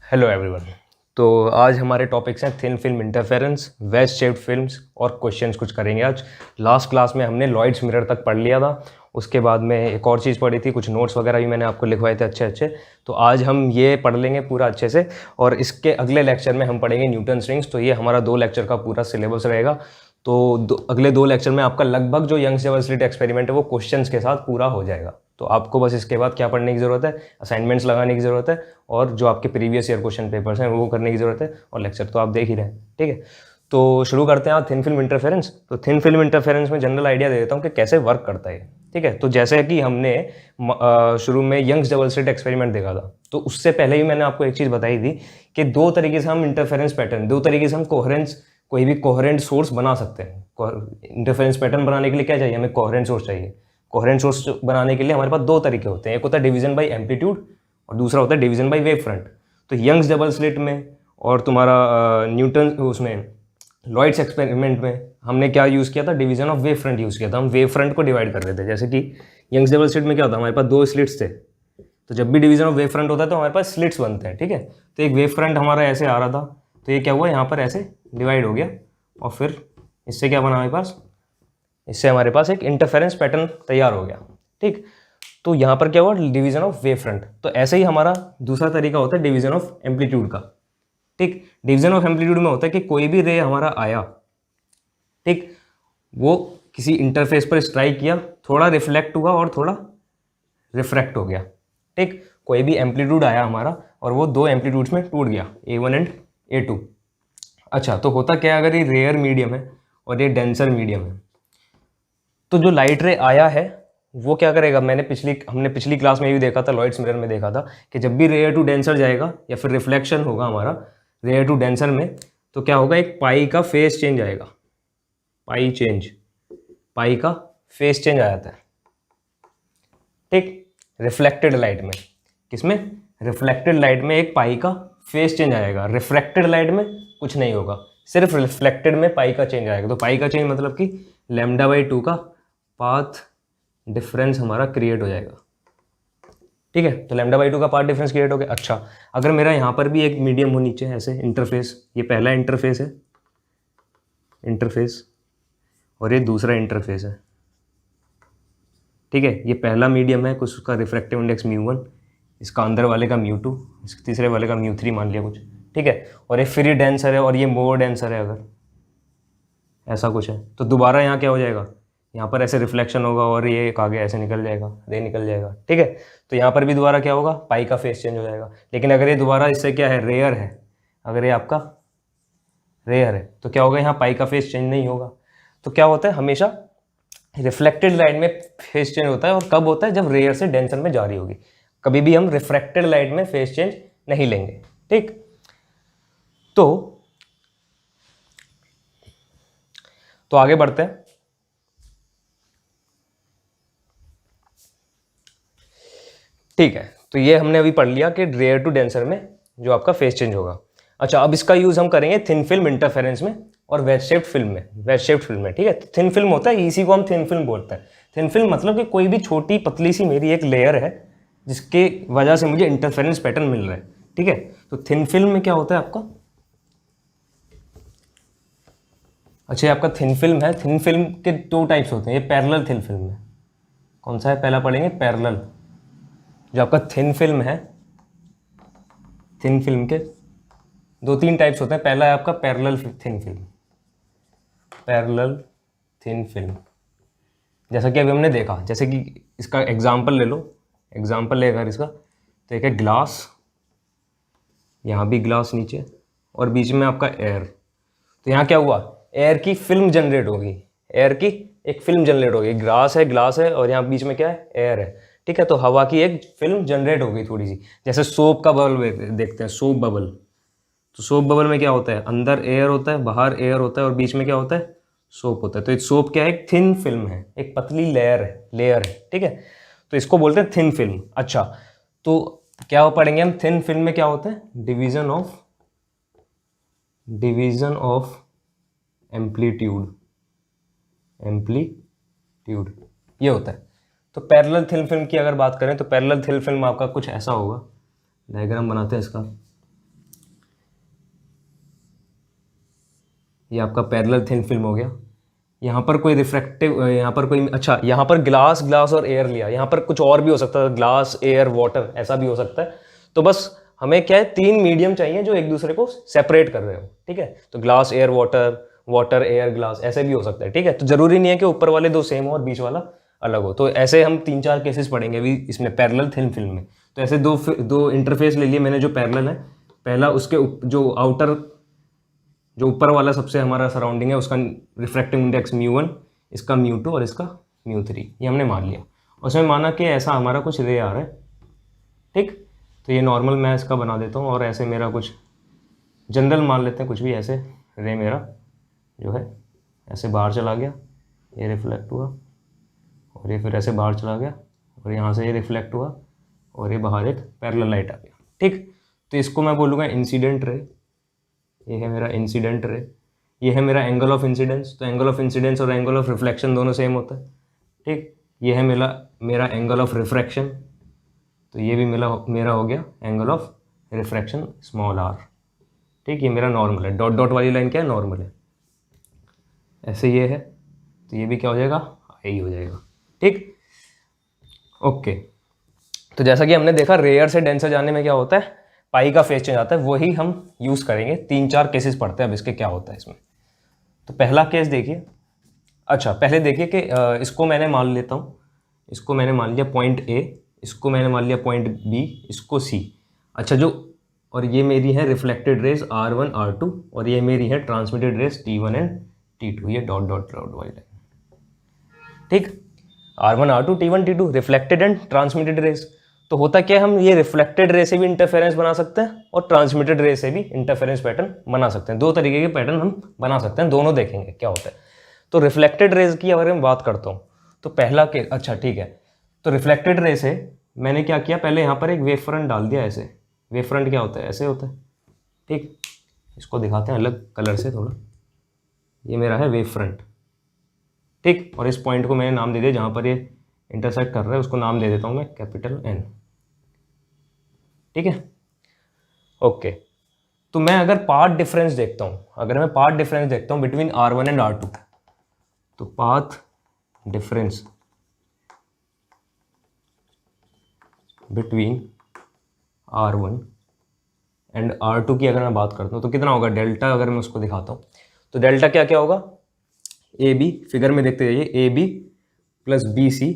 Hello everyone. तो आज हमारे टॉपिक्स हैं thin film interference, wedge shaped films और क्वेश्चंस कुछ करेंगे आज। लास्ट क्लास में हमने लॉयड्स मिरर तक पढ़ लिया था, उसके बाद में एक और चीज़ पढ़ी थी, कुछ नोट्स वगैरह भी मैंने आपको लिखवाए थे अच्छे अच्छे। तो आज हम ये पढ़ लेंगे पूरा अच्छे से, और इसके अगले लेक्चर में हम पढ़ेंगे न्यूटन्स रिंग्स। तो ये हमारा 2 लेक्चर का पूरा सिलेबस रहेगा। तो अगले 2 लेक्चर में आपका लगभग जो यंग्स डबल स्लिट एक्सपेरिमेंट है वो क्वेश्चंस के साथ पूरा हो जाएगा। तो आपको बस इसके बाद क्या पढ़ने की ज़रूरत है, असाइनमेंट्स लगाने की ज़रूरत है, और जो आपके प्रीवियस ईयर क्वेश्चन पेपर्स हैं वो करने की ज़रूरत है, और लेक्चर तो आप देख ही रहे हैं। ठीक है, तो शुरू करते हैं आज थिन फिल्म इंटरफेरेंस। तो थिन फिल्म इंटरफेरेंस में जनरल आइडिया दे देता हूँ कि कैसे वर्क करता है। ठीक है, तो जैसे कि हमने शुरू में यंग्स डबल स्लिट एक्सपेरिमेंट देखा था, तो उससे पहले ही मैंने आपको एक चीज़ बताई थी कि 2 तरीके से हम इंटरफेरेंस पैटर्न, 2 तरीके से हम कोहेरेंस, कोई भी कोहेरेंट सोर्स बना सकते हैं। इंटरफेरेंस पैटर्न बनाने के लिए क्या चाहिए, हमें कोहेरेंट सोर्स चाहिए। कोहेरेंट सोर्स बनाने के लिए हमारे पास 2 तरीके होते हैं, एक होता है डिवीजन बाय एम्पलीट्यूड और दूसरा होता है डिवीजन बाय वेव फ्रंट। तो यंग्स डबल स्लिट में और तुम्हारा न्यूटन उसमें लॉयड्स एक्सपेरिमेंट में हमने क्या यूज़ किया था, division of wave front use किया था। हम वेव फ्रंट को डिवाइड कर रहे थे। जैसे कि यंग्स डबल स्लिट में क्या होता है, हमारे पास 2 स्लिट्स थे, तो जब भी डिवीजन ऑफ वेव फ्रंट होता है तो हमारे पास स्लिट्स बनते हैं। ठीक है, तो एक वेव फ्रंट हमारा ऐसे आ रहा था, तो ये क्या हुआ, यहाँ पर ऐसे डिवाइड हो गया, और फिर इससे क्या बना हमारे पास, इससे हमारे पास एक इंटरफेरेंस पैटर्न तैयार हो गया। ठीक, तो यहाँ पर क्या हुआ, डिवीजन ऑफ वेव फ्रंट। तो ऐसे ही हमारा दूसरा तरीका होता है डिवीजन ऑफ एम्पलीट्यूड का। ठीक, डिवीजन ऑफ एम्पलीट्यूड में होता है कि कोई भी रे हमारा आया, ठीक, वो किसी इंटरफेस पर स्ट्राइक किया, थोड़ा रिफ्लेक्ट हुआ और थोड़ा रिफ्रैक्ट हो गया। ठीक, कोई भी एम्पलीट्यूड आया हमारा और वो 2 एम्पलीट्यूड्स में टूट गया, A1 एंड A2। अच्छा, तो होता क्या है, अगर ये रेयर मीडियम है और ये डेंसर मीडियम है, तो जो लाइट रे आया है वो क्या करेगा, हमने पिछली क्लास में भी देखा था, लॉयड्स मिरर में देखा था कि जब भी रेयर टू डेंसर जाएगा या फिर रिफ्लेक्शन होगा हमारा रेयर टू डेंसर में, तो क्या होगा, एक पाई का फेस चेंज आएगा। पाई का फेस चेंज आ जाता है। ठीक, रिफ्लेक्टेड लाइट में, किसमें, रिफ्लेक्टेड लाइट में एक पाई का फेस चेंज आएगा। रिफ्रैक्टेड लाइट में कुछ नहीं होगा, सिर्फ रिफ्लेक्टेड में पाई का चेंज आएगा। तो पाई का चेंज मतलब कि λ/2 का पाथ डिफरेंस हमारा क्रिएट हो जाएगा। ठीक है, तो λ/2 का पाथ डिफरेंस क्रिएट हो गया। अच्छा, अगर मेरा यहाँ पर भी एक मीडियम हो नीचे ऐसे इंटरफेस, ये पहला इंटरफेस है, इंटरफेस, और ये दूसरा इंटरफेस है। ठीक है, ये पहला मीडियम है, कुछ उसका रिफ्रैक्टिव इंडेक्स μ1, इसका अंदर वाले का μ2, इसके तीसरे वाले का μ3 मान लिया कुछ। ठीक है, और ये फ्री डेंसर है और ये मोर डेंसर है, अगर ऐसा कुछ है तो दोबारा यहाँ क्या हो जाएगा, यहाँ पर ऐसे रिफ्लेक्शन होगा और ये एक आगे ऐसे निकल जाएगा, रे निकल जाएगा। ठीक है, तो यहाँ पर भी दोबारा क्या होगा, पाई का फेस चेंज हो जाएगा। लेकिन अगर ये दोबारा इससे क्या है, रेयर है, अगर ये आपका रेयर है तो क्या होगा, यहाँ पाई का फेस चेंज नहीं होगा। तो क्या होता है, हमेशा रिफ्लेक्टेड लाइट में फेस चेंज होता है, और कब होता है, जब रेयर से डेंसर में जा रही होगी। कभी भी हम रिफ्रैक्टेड लाइट में फेस चेंज नहीं लेंगे। ठीक, तो आगे बढ़ते हैं। ठीक है, तो ये हमने अभी पढ़ लिया कि रेयर टू डेंसर में जो आपका फेस चेंज होगा। अच्छा, अब इसका यूज हम करेंगे थिन फिल्म इंटरफेरेंस में और वेज शेप्ड फिल्म में। ठीक है, तो थिन फिल्म होता है, इसी को हम थिन फिल्म बोलते हैं। थिन फिल्म मतलब कि कोई भी छोटी पतली सी मेरी एक लेयर है जिसके वजह से मुझे इंटरफेरेंस पैटर्न मिल रहा है। ठीक है, तो थिन फिल्म में क्या होता है आपका, अच्छा ये आपका थिन फिल्म है। थिन फिल्म के 2 टाइप्स होते हैं, ये पैरेलल थिन फिल्म है। कौन सा है, पहला पढ़ेंगे पैरेलल। जो आपका थिन फिल्म है, थिन फिल्म के 2-3 टाइप्स होते हैं। पहला है आपका parallel thin film, parallel thin film, जैसा कि अभी हमने देखा। जैसे कि इसका एग्जांपल ले लो, एग्जांपल लेकर इसका, तो एक है ग्लास, यहाँ भी ग्लास नीचे, और बीच में आपका एयर। तो यहाँ क्या हुआ, एयर की फिल्म जनरेट होगी, एयर की एक फिल्म जनरेट होगी। ग्लास है और यहाँ बीच में क्या है, एयर है। ठीक है, तो हवा की एक फिल्म जनरेट हो गई थोड़ी सी, जैसे सोप का बबल देखते हैं, सोप बबल। तो सोप बबल में क्या होता है, अंदर एयर होता है, बाहर एयर होता है, और बीच में क्या होता है, सोप होता है। तो सोप क्या है, एक थिन फिल्म है, एक पतली लेयर है। ठीक है, तो इसको बोलते हैं थिन फिल्म। अच्छा, तो क्या पढ़ेंगे हम, थिन फिल्म में क्या होता है, डिवीजन ऑफ एम्पलीट्यूड ये होता है। तो पैरेलल थिन फिल्म की अगर बात करें तो पैरेलल थिन फिल्म आपका कुछ ऐसा होगा, डायग्राम बनाते हैं इसका। ये आपका पैरेलल थिन फिल्म हो गया। यहाँ पर कोई रिफ्रैक्टिव, यहाँ पर कोई, अच्छा यहाँ पर ग्लास ग्लास और एयर लिया, यहाँ पर कुछ और भी हो सकता है, ग्लास एयर वाटर ऐसा भी हो सकता है। तो बस हमें क्या है, 3 मीडियम चाहिए जो एक दूसरे को सेपरेट कर रहे हो, ठीक है। तो glass air water, water air glass, ऐसे भी हो सकता है, ठीक है। तो जरूरी नहीं है कि ऊपर वाले 2 सेम हो और बीच वाला अलग हो। तो ऐसे हम 3-4 केसेस पढ़ेंगे अभी इसमें पैरेलल थिन फिल्म में। तो ऐसे दो इंटरफेस ले लिए मैंने जो पैरेलल है। पहला उसके जो आउटर, जो ऊपर वाला सबसे हमारा सराउंडिंग है उसका रिफ्रैक्टिव इंडेक्स μ1, इसका μ2 और इसका μ3, ये हमने मान लिया। उसमें माना कि ऐसा हमारा कुछ रे आ रहा है, ठीक। तो ये नॉर्मल मैं इसका बना देता हूँ और ऐसे मेरा कुछ जनरल मान लेते हैं, कुछ भी ऐसे रे मेरा जो है ऐसे बाहर चला गया, ये रिफ्लेक्ट हुआ और ये फिर ऐसे बाहर चला गया और यहाँ से ये रिफ्लेक्ट हुआ और ये बाहर एक पैरेलल लाइट आ गया, ठीक। तो इसको मैं बोलूँगा इंसिडेंट रे। ये है मेरा इंसिडेंट रे, ये है मेरा एंगल ऑफ इंसिडेंस। तो एंगल ऑफ इंसिडेंस और एंगल ऑफ रिफ्लेक्शन दोनों सेम होता है, ठीक। ये है मेरा एंगल ऑफ रिफ्रैक्शन, तो ये भी मेरा हो गया angle of refraction small r, ठीक। ये मेरा नॉर्मल है, डॉट डॉट वाली लाइन क्या है, नॉर्मल है। ऐसे ये है तो ये भी क्या हो जाएगा, आई हो जाएगा, ठीक। ओके, तो जैसा कि हमने देखा रेयर से डेंसर जाने में क्या होता है, पाई का फेज चेंज आता है, वही हम यूज़ करेंगे। 3-4 केसेस पढ़ते हैं अब इसके क्या होता है इसमें। तो पहला केस देखिए, अच्छा पहले देखिए कि इसको मैंने मान लेता हूँ, इसको मैंने मान लिया पॉइंट ए, इसको मैंने मान लिया पॉइंट बी, इसको सी। अच्छा जो, और ये मेरी है रिफ्लेक्टेड रेज R1 R2 और ये मेरी है transmitted raise T1 and T2, ये डॉट डॉट डॉट वाली लाइन, ठीक। R1 R2 T1 T2 reflected and transmitted raise. तो होता क्या है, हम ये रिफ्लेक्टेड रे से भी इंटरफेरेंस बना सकते हैं और ट्रांसमिटेड रे से भी इंटरफेरेंस पैटर्न बना सकते हैं। 2 तरीके के पैटर्न हम बना सकते हैं, दोनों देखेंगे क्या होता है। तो रिफ्लेक्टेड रेज की अगर मैं बात करता हूँ तो पहला के, अच्छा ठीक है। तो रिफ्लेक्टेड रे से मैंने क्या किया, पहले यहाँ पर एक वेव फ्रंट डाल दिया ऐसे। वेव फ्रंट क्या होता है, ऐसे होता है, ठीक। इसको दिखाते हैं अलग कलर से थोड़ा। ये मेरा है वेव फ्रंट, ठीक। और इस पॉइंट को मैंने नाम दे दिया, जहाँ पर ये इंटरसेक्ट कर रहा है उसको नाम दे देता हूँ मैं कैपिटल N, ठीक है। ओके, तो मैं अगर पाथ डिफरेंस देखता हूँ, बिटवीन R1 एंड R2, तो path difference between R1 and R2 की अगर मैं बात करता हूँ तो कितना होगा डेल्टा। अगर मैं उसको दिखाता हूँ तो डेल्टा क्या क्या होगा, AB, फिगर में देखते जाइए, AB प्लस BC।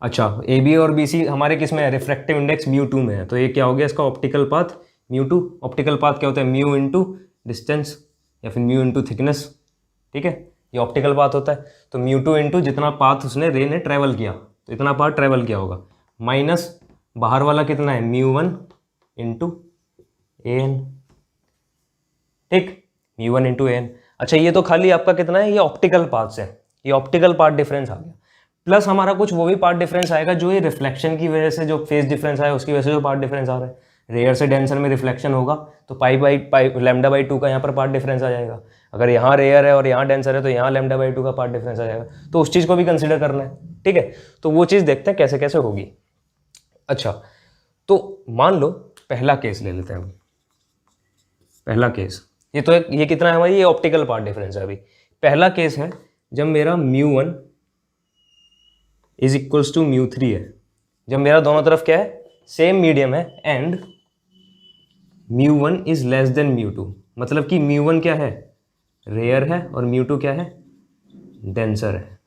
अच्छा AB और BC हमारे किस में है, रिफ्रैक्टिव इंडेक्स μ2 में है। तो ये क्या हो गया इसका ऑप्टिकल पाथ μ2। ऑप्टिकल पाथ क्या होता है, म्यू इंटू डिस्टेंस या फिर म्यू इंटू थिकनेस, ठीक है। ये ऑप्टिकल पाथ होता है। तो μ2 इंटू जितना पाथ उसने रे ने ट्रैवल किया, तो इतना पाथ ट्रैवल किया होगा, माइनस बाहर वाला कितना है μ1 इंटू AN, ठीक। μ1 इंटू AN। अच्छा ये तो खाली आपका कितना है, ये ऑप्टिकल पाथ से, ये ऑप्टिकल पाथ डिफरेंस आ गया। प्लस हमारा कुछ वो भी पार्ट डिफरेंस आएगा जो ये रिफ्लेक्शन की वजह से, जो फेज डिफरेंस आया उसकी वजह से जो पार्ट डिफरेंस आ रहा है। रेयर से डेंसर में रिफ्लेक्शन होगा तो पाई λ/2 का यहाँ पर पार्ट डिफरेंस आ जाएगा। अगर यहाँ रेयर है और यहाँ डेंसर है तो यहाँ λ/2 का पार्ट डिफरेंस आ जाएगा। तो उस चीज़ को भी कंसिडर करना है, ठीक है। तो वो चीज़ देखते हैं कैसे कैसे होगी। अच्छा तो मान लो पहला केस ले लेते हैं हम। पहला केस ये कितना है हमारी, ये ऑप्टिकल पार्ट डिफरेंस है। अभी पहला केस है जब मेरा μ1 इज इक्वल्स टू μ3 है, जब मेरा दोनों तरफ क्या है, सेम मीडियम है, एंड μ1 इज लेस देन μ2। मतलब कि μ1 क्या है, रेयर है, और μ2 क्या है, डेंसर है।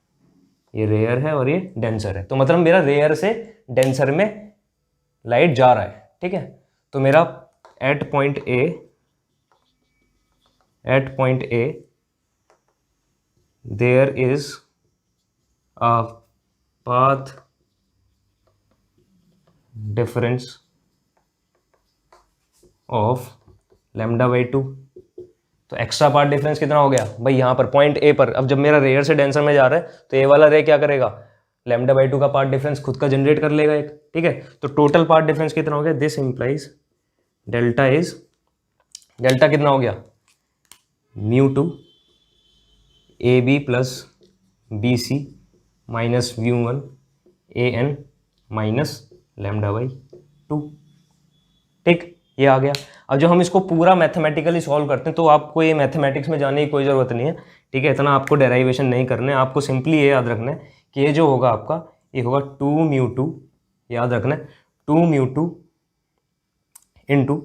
ये रेयर है और ये डेंसर है। तो मतलब मेरा रेयर से डेंसर में लाइट जा रहा है, ठीक है। तो मेरा eight point A there is a path difference of λ/2। तो एक्स्ट्रा पार्ट डिफरेंस कितना हो गया भाई, यहाँ पर पॉइंट ए पर। अब जब मेरा रेयर से डेंसर में जा रहा है तो ए वाला रे क्या करेगा, λ/2 का पार्ट डिफरेंस खुद का जनरेट कर लेगा एक, ठीक है। तो टोटल पार्ट डिफरेंस कितना हो गया, दिस इंप्लाइज डेल्टा कितना हो गया, μ2 AB plus BC minus μ1 AN minus λ/2, ठीक। ये आ गया। अब जब हम इसको पूरा मैथमेटिकली सॉल्व करते हैं तो आपको ये मैथमेटिक्स में जाने की कोई ज़रूरत नहीं है, ठीक है, इतना आपको डेराइवेशन नहीं करना है, आपको सिंपली ये याद रखना है कि ये जो होगा आपका ये होगा 2μ2, याद रखना है 2μ2 इंटू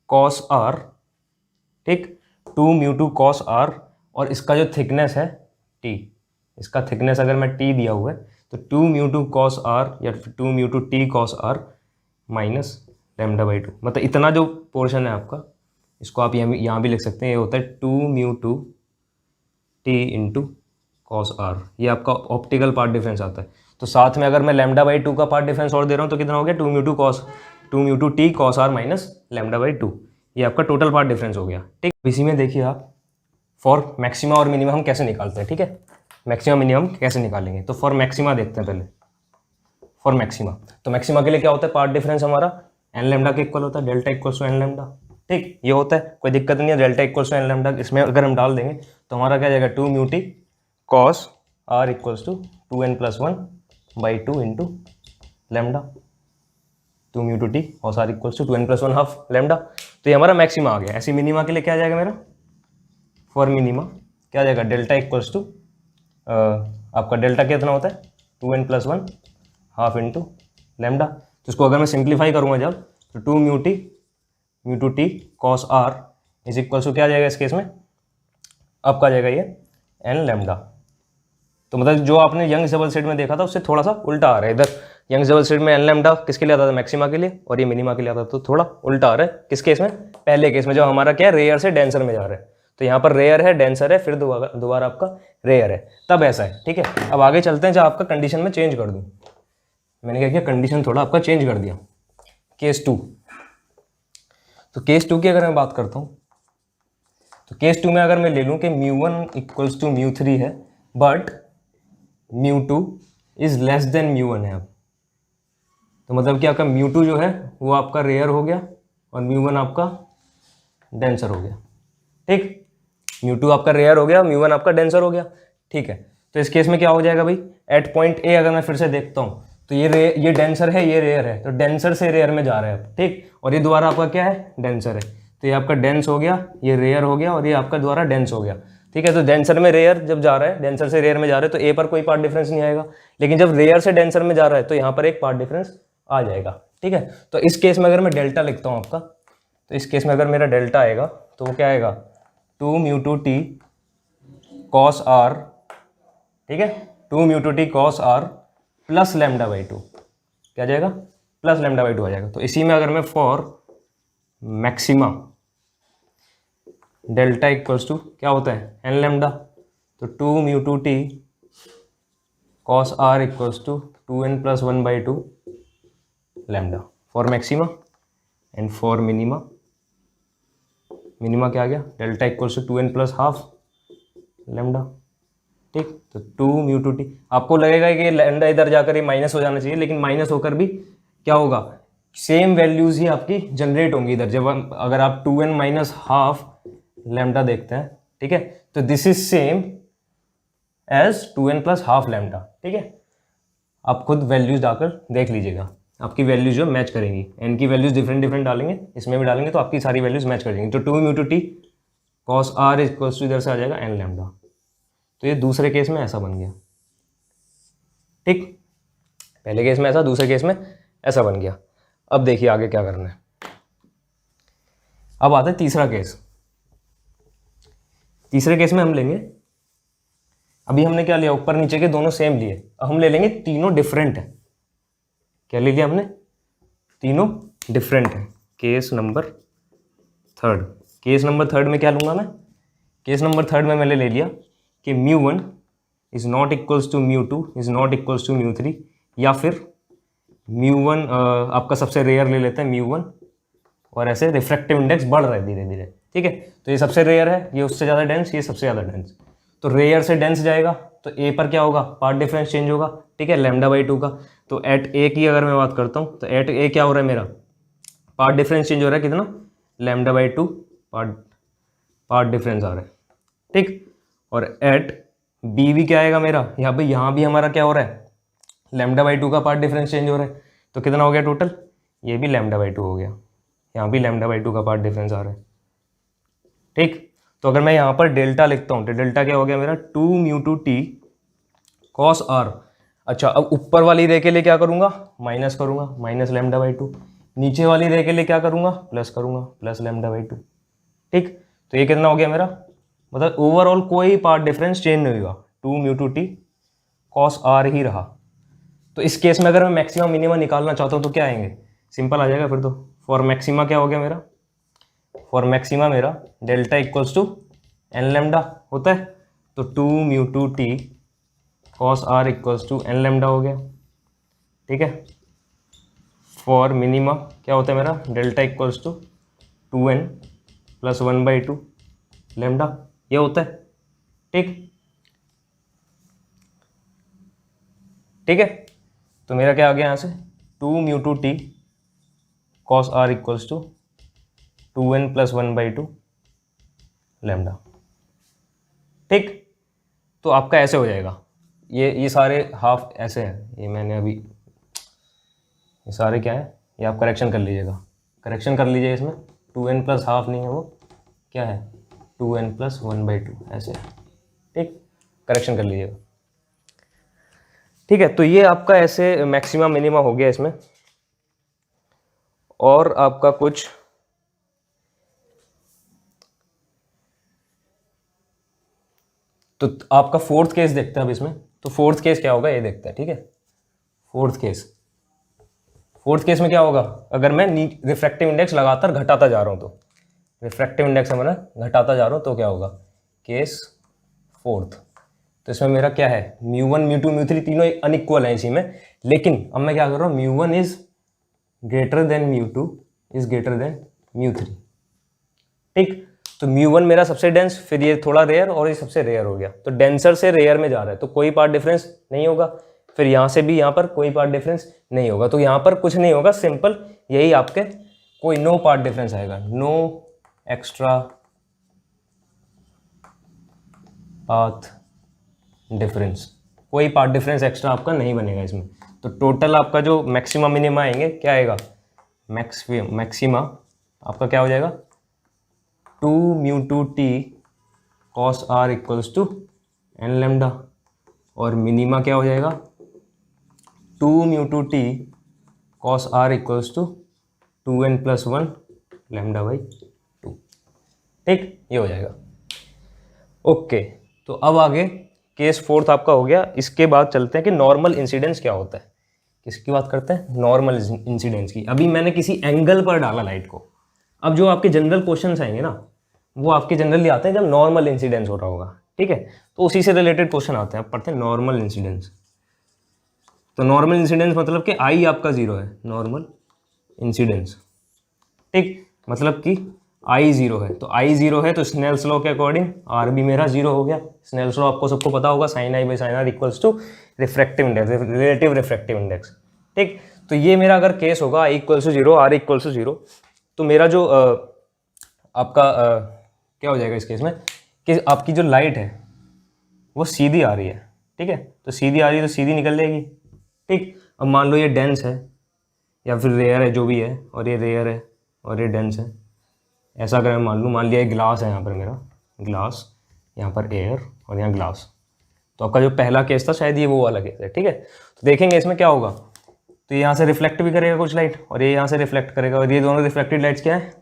कॉस आर, ठीक, 2μ2 कॉस आर, और इसका जो थिकनेस है t, इसका थिकनेस अगर मैं t दिया हुआ है तो 2μ2 कॉस आर या फिर 2μ2 t कॉस आर माइनस λ/2, मतलब इतना जो पोर्शन है आपका, इसको आप यहाँ भी लिख सकते हैं, ये होता है 2μ2 t इंटू कॉस आर, ये आपका ऑप्टिकल पार्ट डिफरेंस आता है। तो साथ में अगर मैं λ/2 का पार्ट डिफरेंस और दे रहा हूँ तो कितना हो गया 2μ2 t कॉस आर माइनस λ/2, ये आपका टोटल पार्ट डिफरेंस हो गया, ठीक। इसी में देखिए आप फॉर मैक्सिमा और मिनिमम हम कैसे निकालते हैं, ठीक है, मैक्सिमा मिनिमम कैसे निकालेंगे। तो फॉर मैक्सिमा देखते हैं पहले, फॉर मैक्सिमा, तो मैक्सिमा के लिए क्या होता है, पार्ट डिफरेंस हमारा एन लैम्डा के इक्वल होता है, delta equals to n lambda, ठीक, ये होता है, कोई दिक्कत नहीं है, delta equals to n lambda, इसमें अगर हम डाल देंगे तो हमारा क्या जाएगा 2μt cos r equals to 2n+1/2 into lambda, 2μ2t cos r equals to 2n+1 half lambda. तो ये हमारा मैक्सिमा आ गया। ऐसी मिनिमा के लिए क्या जाएगा मेरा, फॉर मिनिमा क्या जाएगा, डेल्टा इक्वल्स टू आपका डेल्टा कितना होता है 2n+1 हाफ इंटू लैम्डा। तो इसको अगर मैं सिंप्लीफाई करूँगा जब, तो 2μt cos r is equals to क्या जाएगा इस केस में, आपका जाएगा ये एन लैम्डा। तो मतलब जो आपने यंग्स डबल स्लिट में देखा था उससे थोड़ा सा उल्टा आ रहा है, इधर यंग्स डबल स्लिट में एन लैम्डा किसके लिए आता था, मैक्सिमा के लिए, और ये मिनिमा के लिए आता था, तो थोड़ा उल्टा आ रहा है किस केस में, पहले केस में जब हमारा क्या है रेयर से डेंसर में जा रहा है, तो यहाँ पर रेयर है, डेंसर है, फिर दोबारा आपका रेयर है, तब ऐसा है, ठीक है। अब आगे चलते हैं, जब आपका कंडीशन में चेंज कर दूँ, मैंने क्या किया, कंडीशन थोड़ा आपका चेंज कर दिया, केस 2। तो केस 2 की अगर मैं बात करता हूँ, तो केस 2 में अगर मैं ले लूँ कि μ1 इक्वल्स टू μ3 है, बट μ2 इज लेस देन μ1 है। अब तो मतलब कि आपका μ2 जो है वो आपका रेयर हो गया और μ1 आपका डेंसर हो गया, ठीक, μ2 आपका रेयर हो गया, μ1 आपका डेंसर हो गया, ठीक है। तो इस केस में क्या हो जाएगा भाई, एट पॉइंट ए अगर मैं फिर से देखता हूँ तो ये डेंसर है, ये रेयर है, तो डेंसर से रेयर में जा रहा है, ठीक, और ये दोबारा आपका क्या है, डेंसर है, तो ये आपका डेंस हो गया, ये रेयर हो गया, और ये आपका दोबारा डेंस हो गया, ठीक है। तो डेंसर में रेयर जब जा रहा है, डेंसर से रेयर में जा रहा है, तो ए पर कोई पार्ट डिफरेंस नहीं आएगा, लेकिन जब रेयर से डेंसर में जा रहा है तो यहाँ पर एक पार्ट डिफरेंस आ जाएगा, ठीक है। तो इस केस में अगर मैं डेल्टा लिखता हूँ आपका, तो इस केस में अगर मेरा डेल्टा आएगा तो वो क्या आएगा, 2μ2t कॉस आर, ठीक है, 2μ2t कॉस आर प्लस λ/2, क्या जाएगा, प्लस λ/2 आ जाएगा। तो इसी में अगर मैं for maxima delta equals to क्या होता है एन लैम्डा, तो 2μ2t cos r equals to 2n+1/2 lambda for maxima, and for minima, minima क्या आ गया, delta equals to 2n+1/2 lambda, ठीक। तो 2μ2t, आपको लगेगा कि लैम्डा इधर जाकर ये माइनस हो जाना चाहिए, लेकिन माइनस होकर भी क्या होगा, सेम वैल्यूज ही आपकी जनरेट होंगी इधर, जब अगर आप 2n-1/2 लैम्डा देखते हैं, ठीक है, तो this is same as 2n+1/2 lambda, ठीक है। आप खुद वैल्यूज डालकर देख लीजिएगा, आपकी वैल्यूज जो मैच करेंगी, एन की वैल्यूज डिफरेंट डिफरेंट डालेंगे, इसमें भी डालेंगे तो आपकी सारी वैल्यूज मैच कर जाएंगी। तो 2μ2t cos r equals to इधर से आ जाएगा एन लैम्डा, तो ये दूसरे केस में ऐसा बन गया, ठीक, पहले केस में ऐसा, दूसरे केस में ऐसा बन गया। अब देखिए आगे क्या करना है, अब आता है तीसरा केस। तीसरे केस में हम लेंगे, अभी हमने क्या लिया, ऊपर नीचे के दोनों सेम लिए, अब हम ले लेंगे तीनों डिफरेंट है। क्या ले लिया हमने, तीनों डिफरेंट है। Case number third, case number third में क्या लूंगा मैं, केस नंबर थर्ड में मैंने ले लिया कि μ1 is not equals to μ2 is not equals to μ3, या फिर μ1 आपका सबसे रेयर ले लेते हैं μ1, और ऐसे रिफ्रैक्टिव इंडेक्स बढ़ रहा है धीरे धीरे, ठीक है। तो ये सबसे रेयर है, ये उससे ज़्यादा डेंस, ये सबसे ज़्यादा डेंस, तो रेयर से डेंस जाएगा तो ए पर क्या होगा, पार्ट डिफरेंस चेंज होगा, ठीक है, λ/2 का। तो एट ए की अगर मैं बात करता हूँ तो एट ए क्या हो रहा है मेरा, पार्ट डिफरेंस चेंज हो रहा है, कितना, λ/2 पार्ट डिफरेंस आ रहा है, ठीक। और एट बी भी क्या आएगा मेरा, यहाँ भी हमारा क्या हो रहा है, λ/2 का पार्ट डिफरेंस चेंज हो रहा है, तो कितना हो गया टोटल, ये भी λ/2 हो गया, यहाँ भी लैम्डा बाई टू का पार्ट डिफरेंस आ रहा है। ठीक, तो अगर मैं यहाँ पर डेल्टा लिखता हूँ तो डेल्टा क्या हो गया मेरा, 2μ2t cos r। अच्छा, अब ऊपर वाली रे के लिए क्या करूँगा, माइनस करूँगा, माइनस लैम्डा बाई टू। नीचे वाली रे के लिए क्या करूँगा, प्लस करूँगा, प्लस लैम्डा बाई टू। ठीक, तो ये कितना हो गया मेरा, मतलब ओवरऑल कोई पार्ट डिफरेंस चेंज नहीं हुआ, 2μ2t cos r ही रहा। तो इस केस में अगर मैं मैक्सिमा मिनिमा निकालना चाहता हूँ तो क्या आएंगे, सिंपल आ जाएगा फिर तो। फॉर मैक्सिमा क्या हो गया मेरा, फॉर मैक्सिमा मेरा delta equals to n lambda होता है, तो 2μ2t cos r equals to n lambda हो गया। ठीक है, फॉर मिनिमा क्या होता है मेरा, delta equals to 2n plus 1/2 lambda, ये होता है। ठीक, ठीक है, तो मेरा क्या आ गया यहाँ से, 2μ2t cos r equals to 2n plus 1/2 lambda. ठीक, तो आपका ऐसे हो जाएगा, ये सारे हाफ ऐसे हैं, ये मैंने अभी, ये सारे क्या है, ये आप करेक्शन कर लीजिएगा, करेक्शन कर लीजिए इसमें, 2n प्लस हाफ नहीं है, वो क्या है 2n प्लस 1/2 ऐसे है। ठीक, करेक्शन कर लीजिएगा। ठीक है, तो ये आपका ऐसे मैक्सिमा मिनिमा हो गया इसमें। और आपका कुछ तो आपका फोर्थ केस देखते हैं अब इसमें। तो फोर्थ केस क्या होगा ये देखते हैं। ठीक है, फोर्थ केस में क्या होगा, अगर मैं रिफ्रैक्टिव इंडेक्स लगातार घटाता जा रहा हूँ, तो रिफ्रैक्टिव इंडेक्स मैं घटाता जा रहा हूँ, तो क्या होगा, केस फोर्थ। तो इसमें मेरा क्या है, μ1 μ2 μ3 तीनों अनइक्वल है इसी में, लेकिन अब मैं क्या कर रहा हूँ, μ1 is greater than μ2 is greater than μ3। ठीक, तो μ1 मेरा सबसे डेंस, फिर ये थोड़ा रेयर और ये सबसे रेयर हो गया, तो डेंसर से रेयर में जा रहा है, तो कोई पार्ट डिफरेंस नहीं होगा। फिर यहाँ से भी यहाँ पर कोई पार्ट डिफरेंस नहीं होगा, तो यहाँ पर कुछ नहीं होगा, सिंपल यही आपके कोई नो पार्ट डिफरेंस आएगा, नो एक्स्ट्रा पाथ डिफरेंस, कोई पार्ट डिफरेंस एक्स्ट्रा आपका नहीं बनेगा इसमें। तो टोटल आपका जो मैक्सिमा मिनिमा आएंगे क्या आएगा, मैक्सिमा आपका क्या हो जाएगा, 2μ2t cos r equals to n lambda, और मिनिमा क्या हो जाएगा, 2μ2t cos r equals to 2n plus 1 lambda by 2। ठीक, ये हो जाएगा। ओके, तो अब आगे केस फोर्थ आपका हो गया। इसके बाद चलते हैं कि नॉर्मल इंसिडेंस क्या होता है। किसकी बात करते हैं, नॉर्मल इंसिडेंस की। अभी मैंने किसी एंगल पर डाला लाइट को, अब जो आपके जनरल क्वेश्चंस आएंगे ना, वो आपके जनरली आते हैं जब नॉर्मल इंसिडेंस हो रहा होगा। ठीक है, तो उसी से रिलेटेड क्वेश्चन आते हैं। अब पढ़ते हैं नॉर्मल इंसिडेंस। तो नॉर्मल इंसिडेंस मतलब कि आई आपका जीरो है, नॉर्मल इंसिडेंस। ठीक, मतलब कि आई जीरो है, तो आई जीरो है तो स्नेल्स लॉ के अकॉर्डिंग आर भी मेरा जीरो हो गया। स्नेल्स लॉ आपको सबको पता होगा, sine i by sine r equals to refractive index, relative refractive index. ठीक, तो ये मेरा अगर केस होगा i equals to zero, r equals to zero, तो मेरा जो आपका क्या हो जाएगा इस केस में, कि आपकी जो लाइट है वो सीधी आ रही है। ठीक है, तो सीधी आ रही है तो सीधी निकल जाएगी। ठीक, अब मान लो ये डेंस है या फिर रेयर है, जो भी है, और ये रेयर है और ये डेंस है, ऐसा अगर मैं मान लूँ, मान लिया एक ग्लास है यहाँ पर मेरा, ग्लास, यहाँ पर एयर और यहाँ ग्लास। तो आपका जो पहला केस था शायद ये वो वाला केस है। ठीक है, तो देखेंगे इसमें क्या होगा, तो यहाँ से रिफ्लेक्ट भी करेगा कुछ लाइट और ये यहाँ से रिफ्लेक्ट करेगा, और ये दोनों रिफ्लेक्टेड लाइट्स क्या है,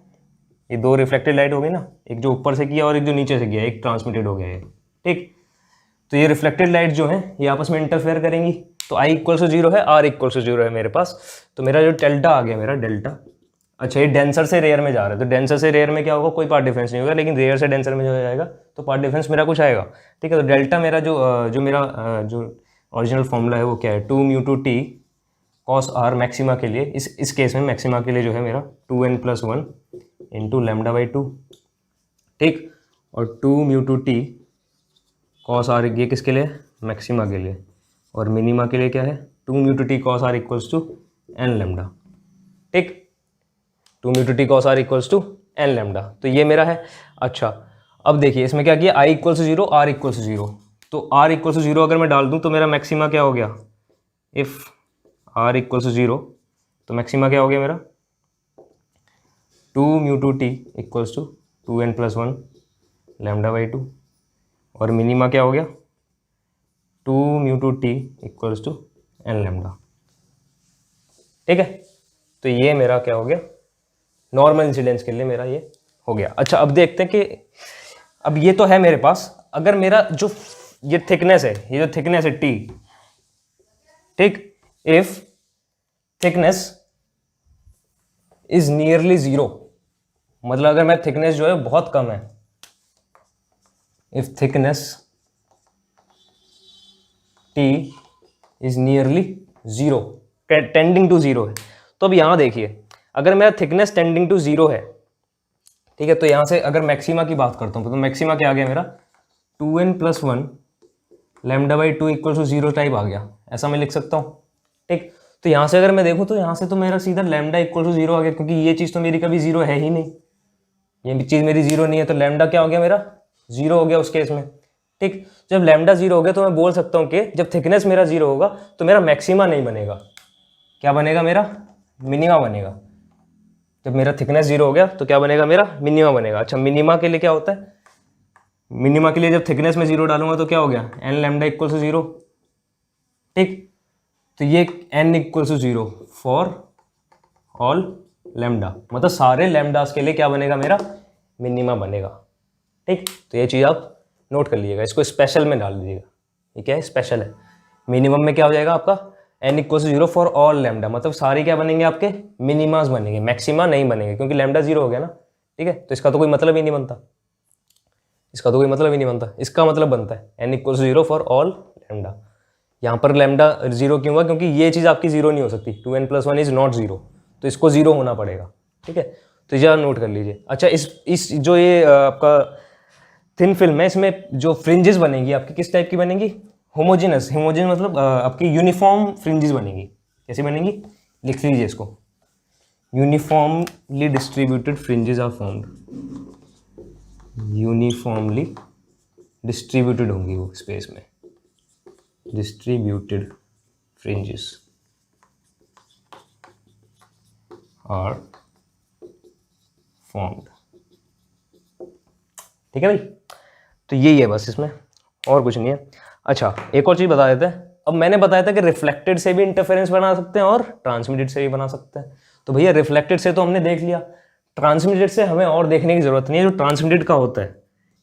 ये दो रिफ्लेक्टेड लाइट हो गई ना, एक जो ऊपर से किया और एक जो नीचे से किया, एक ट्रांसमिटेड हो गया है। ठीक, तो ये रिफ्लेक्टेड लाइट जो है ये आपस में इंटरफेयर करेंगी, तो आई इक्वल्स टू जीरो है, आर इक्वल्स टू जीरो है मेरे पास, तो मेरा जो डेल्टा आ गया मेरा डेल्टा। अच्छा, ये डेंसर से रेयर में जा रहा है, तो डेंसर से रेयर में क्या होगा, कोई पार्ट डिफरेंस नहीं होगा, लेकिन रेयर से डेंसर में जो हो जाएगा तो पार्ट डिफरेंस मेरा कुछ आएगा। ठीक है, तो डेल्टा मेरा जो मेरा जो ओरिजिनल फॉर्मूला है वो क्या है, 2μ2t cos r मैक्सिमा के लिए, इस केस में मैक्सिमा के लिए जो है मेरा 2n plus 1 into lambda by 2। ठीक, और 2μ2t cos r ये किसके लिए, मैक्सिमा के लिए, और मिनिमा के लिए क्या है, 2μ2t cos r equals to n lambda. ठीक, 2μ2t cos r equals to n lambda, तो ये मेरा है। अच्छा, अब देखिए इसमें क्या किया, i equals to zero, r equals to zero, तो आर इक्वल्स टू जीरो अगर मैं डाल दूँ तो मेरा मैक्सिमा क्या हो गया, if r equals to zero, तो मैक्सिमा क्या हो गया मेरा, two mu two t equals to 2n+1 λ/2 और मिनिमा क्या हो गया, 2μ2t equals to n lambda. ठीक है, तो ये मेरा क्या हो गया, नॉर्मल इंसिडेंस के लिए मेरा ये हो गया। अच्छा, अब देखते हैं कि अब ये तो है मेरे पास, अगर मेरा जो ये थिकनेस है, ये जो थिकनेस है t, ठीक, इफ थिकनेस इज नियरली 0, मतलब अगर मैं थिकनेस जो है बहुत कम है, if thickness t is nearly 0, tending to 0 है, तो अब यहां देखिए, अगर मेरा थिकनेस टेंडिंग टू 0 है, ठीक है, तो यहां से अगर मैक्सिमा की बात करता हूं तो मैक्सिमा क्या आ गया मेरा, 2n+1 λ/2 इक्वल टू 0 टाइप आ गया, ऐसा मैं लिख सकता हूं। ठीक, तो यहां से अगर मैं देखूं तो यहां से तो मेरा सीधा लैम्डा इक्वल टू 0 आ गया, क्योंकि ये चीज़ तो मेरी कभी 0 है ही नहीं, ये चीज़ मेरी 0 नहीं है, तो लैम्डा क्या हो गया मेरा, 0 हो गया उस केस में। ठीक, जब लैम्डा 0 हो गया तो मैं बोल सकता हूँ कि जब थिकनेस मेरा 0 होगा तो मेरा मैक्सिमा नहीं बनेगा, क्या बनेगा, मेरा मिनिमा बनेगा। जब मेरा थिकनेस 0 हो गया तो क्या बनेगा, मेरा मिनिमा बनेगा। अच्छा, मिनिमा के लिए क्या होता है, मिनिमा के लिए जब थिकनेस में 0 डालूंगा तो क्या हो गया, n लैम्डा इक्वल टू 0। ठीक, तो ये n equal to 0 for all lambda, मतलब सारे लैम्डास के लिए क्या बनेगा, मेरा मिनिमा बनेगा। ठीक, तो ये चीज़ आप नोट कर लीजिएगा, इसको स्पेशल में डाल दीजिएगा, ये क्या है, स्पेशल है। मिनिमम में क्या हो जाएगा आपका, n equal to 0 for all lambda, मतलब सारे क्या बनेंगे आपके, मिनिमास बनेंगे, मैक्सिमा नहीं बनेंगे, क्योंकि लैम्डा 0 हो गया ना। ठीक है, तो इसका तो कोई मतलब ही नहीं बनता, इसका तो कोई मतलब ही नहीं बनता, इसका मतलब बनता है n equal to 0 for all lambda. यहाँ पर लैम्डा 0 क्यों हुआ, क्योंकि ये चीज़ आपकी 0 नहीं हो सकती, 2n+1 इज नॉट 0, तो इसको 0 होना पड़ेगा। ठीक है, तो यह नोट कर लीजिए। अच्छा, इस जो ये आपका थिन फिल्म है, इसमें जो फ्रिंजेस बनेंगी आपकी किस टाइप की बनेंगी, होमोजेनस, होमोजेनस मतलब आपकी यूनिफॉर्म फ्रिंजेस बनेंगी। कैसी बनेंगी, लिख लीजिए इसको, uniformly distributed fringes are formed, uniformly distributed होंगी वो स्पेस में, डिस्ट्रीब्यूटेड फ्रिंजेस आर फॉर्म्ड। ठीक है भाई, तो यही है बस, इसमें और कुछ नहीं है। अच्छा, एक और चीज़ बता देते हैं, अब मैंने बताया था कि रिफ्लेक्टेड से भी इंटरफेरेंस बना सकते हैं और ट्रांसमिटेड से भी बना सकते हैं, तो भैया रिफ्लेक्टेड से तो हमने देख लिया, ट्रांसमिटेड से हमें और देखने की जरूरत नहीं है। जो ट्रांसमिटेड का होता है,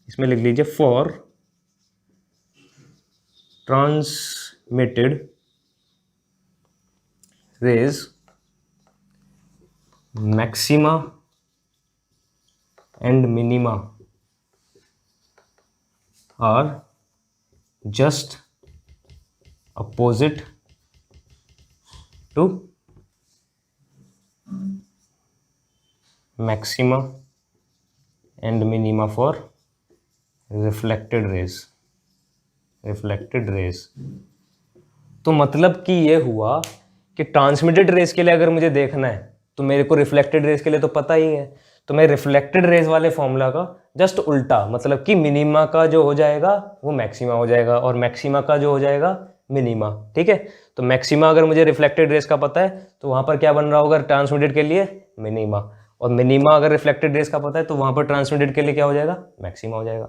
इसमें लिख लीजिए, for transmitted rays maxima and minima are just opposite to maxima and minima for reflected rays, reflected rays। तो मतलब कि ये हुआ कि ट्रांसमिटेड रेज के लिए अगर मुझे देखना है तो मेरे को रिफ्लेक्टेड रेज के लिए तो पता ही है, तो मैं रिफ्लेक्टेड रेज वाले फॉर्मूला का जस्ट उल्टा, मतलब कि मिनिमा का जो हो जाएगा वो मैक्सिमा हो जाएगा और मैक्सिमा का जो हो जाएगा मिनिमा। ठीक है, तो मैक्सिमा अगर मुझे रिफ्लेक्टेड रेज का पता है तो वहां पर क्या बन रहा होगा ट्रांसमिटेड के लिए, मिनिमा, और मिनिमा अगर रिफ्लेक्टेड रेज का पता है तो वहां पर ट्रांसमिटेड के लिए क्या हो जाएगा, मैक्सिमा हो जाएगा।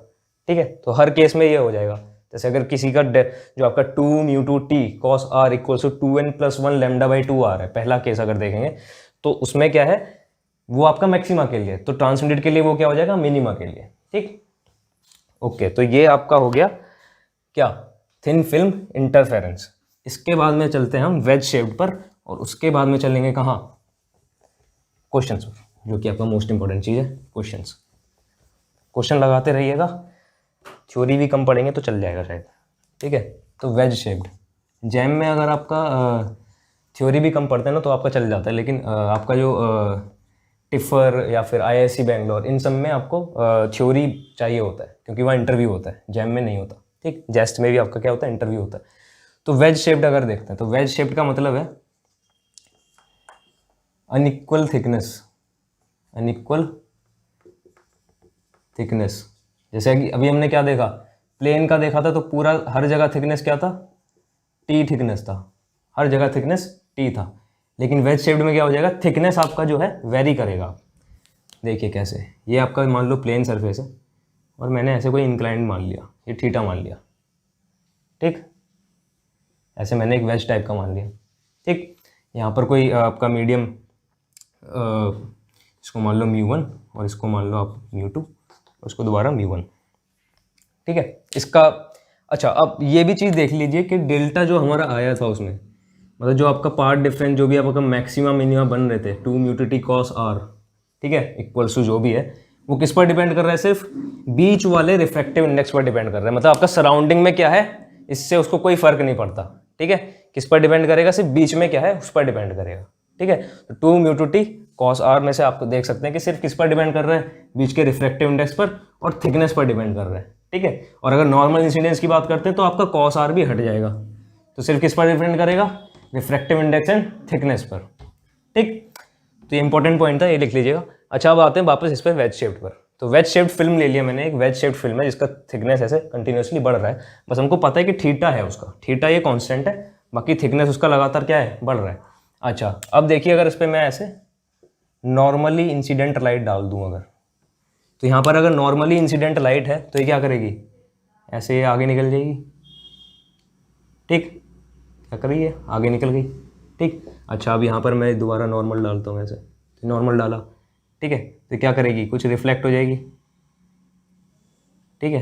ठीक है, तो हर केस में ये हो जाएगा। जैसे अगर किसी का जो आपका 2μ2t cos r equal to 2n+1 λ/2 आ रहा है, पहला केस अगर देखेंगे तो उसमें क्या है, वो आपका मैक्सिमा के लिए, तो ट्रांसमिटेड के लिए वो क्या हो जाएगा, मिनिमा के लिए। ठीक, ओके, तो ये आपका हो गया क्या, थिन फिल्म इंटरफेरेंस। इसके बाद में चलते हैं हम वेज शेप्ड पर, और उसके बाद में चलेंगे कहाँ, क्वेश्चंस पर, जो कि आपका मोस्ट इंपॉर्टेंट चीज़ है, क्वेश्चंस। क्वेश्चन लगाते रहिएगा, थ्योरी भी कम पढ़ेंगे तो चल जाएगा शायद। ठीक है, तो वेज शेप्ड, जैम में अगर आपका थ्योरी भी कम पढ़ते हैं ना तो आपका चल जाता है, लेकिन आपका जो टिफर या फिर IISc बैंगलोर, इन सब में आपको थ्योरी चाहिए होता है, क्योंकि वहाँ इंटरव्यू होता है, जैम में नहीं होता। ठीक, जेस्ट में भी आपका क्या होता है, इंटरव्यू होता है। तो वेज शेप्ड अगर देखते हैं तो वेज शेप्ड का मतलब है अनइक्वल थिकनेस, अनइक्वल थिकनेस। जैसे कि अभी हमने क्या देखा, प्लेन का देखा था, तो पूरा हर जगह थिकनेस क्या था, T थिकनेस था, हर जगह थिकनेस T था। लेकिन वेज शेप्ड में क्या हो जाएगा, थिकनेस आपका जो है वेरी करेगा। देखिए कैसे, ये आपका मान लो प्लेन सरफेस है और मैंने ऐसे कोई इंक्लाइंड मान लिया, ये थीटा मान लिया, ठीक। ऐसे मैंने एक वेज टाइप का मान लिया, ठीक। यहाँ पर कोई आपका मीडियम, इसको मान लो μ1 और इसको मान लो आप μ2, उसको दोबारा μ1, ठीक है। इसका अच्छा, अब ये भी चीज़ देख लीजिए कि डेल्टा जो हमारा आया था उसमें, मतलब जो आपका पार्ट डिफरेंस जो भी आपका मैक्सिमा मिनिमा बन रहे थे 2 म्यूटिटी कॉस आर, ठीक है, इक्वल्स टू जो भी है, वो किस पर डिपेंड कर रहा है, सिर्फ बीच वाले रिफ्रैक्टिव इंडेक्स पर डिपेंड कर रहा है। मतलब आपका सराउंडिंग में क्या है इससे उसको कोई फर्क नहीं पड़ता, ठीक है। किस पर डिपेंड करेगा, सिर्फ बीच में क्या है उस पर डिपेंड करेगा, ठीक है। तो 2 म्यूटिटी कॉस आर में से आपको देख सकते हैं कि सिर्फ किस पर डिपेंड कर रहा है, बीच के रिफ्रैक्टिव इंडेक्स पर और थिकनेस पर डिपेंड कर रहा है, ठीक है। और अगर नॉर्मल इंसिडेंस की बात करते हैं तो आपका कॉस आर भी हट जाएगा, तो सिर्फ किस पर डिपेंड करेगा, रिफ्रैक्टिव इंडेक्स एंड थिकनेस पर, ठीक। तो ये इंपॉर्टेंट पॉइंट था, ये लिख लीजिएगा। अच्छा, अब आते हैं वापस इस पर वेज शेप्ड पर। तो वेज शेप्ड फिल्म ले लिया मैंने, एक वेज शेप्ड फिल्म है जिसका थिकनेस ऐसे कंटिन्यूसली बढ़ रहा है, बस हमको पता है कि थीटा है उसका, थीटा ये कांस्टेंट है, बाकी थिकनेस उसका लगातार क्या है, बढ़ रहा है। अच्छा, अब देखिए अगर इस पर मैं ऐसे नॉर्मली इंसिडेंट लाइट डाल दूँ अगर, तो यहाँ पर अगर नॉर्मली इंसिडेंट लाइट है तो ये क्या करेगी, ऐसे आगे निकल जाएगी, ठीक। क्या कर रही है, आगे निकल गई, ठीक। अच्छा, अब यहाँ पर मैं दोबारा नॉर्मल डालता हूँ ऐसे, तो नॉर्मल डाला, ठीक है, तो क्या करेगी, कुछ रिफ्लेक्ट हो जाएगी, ठीक है।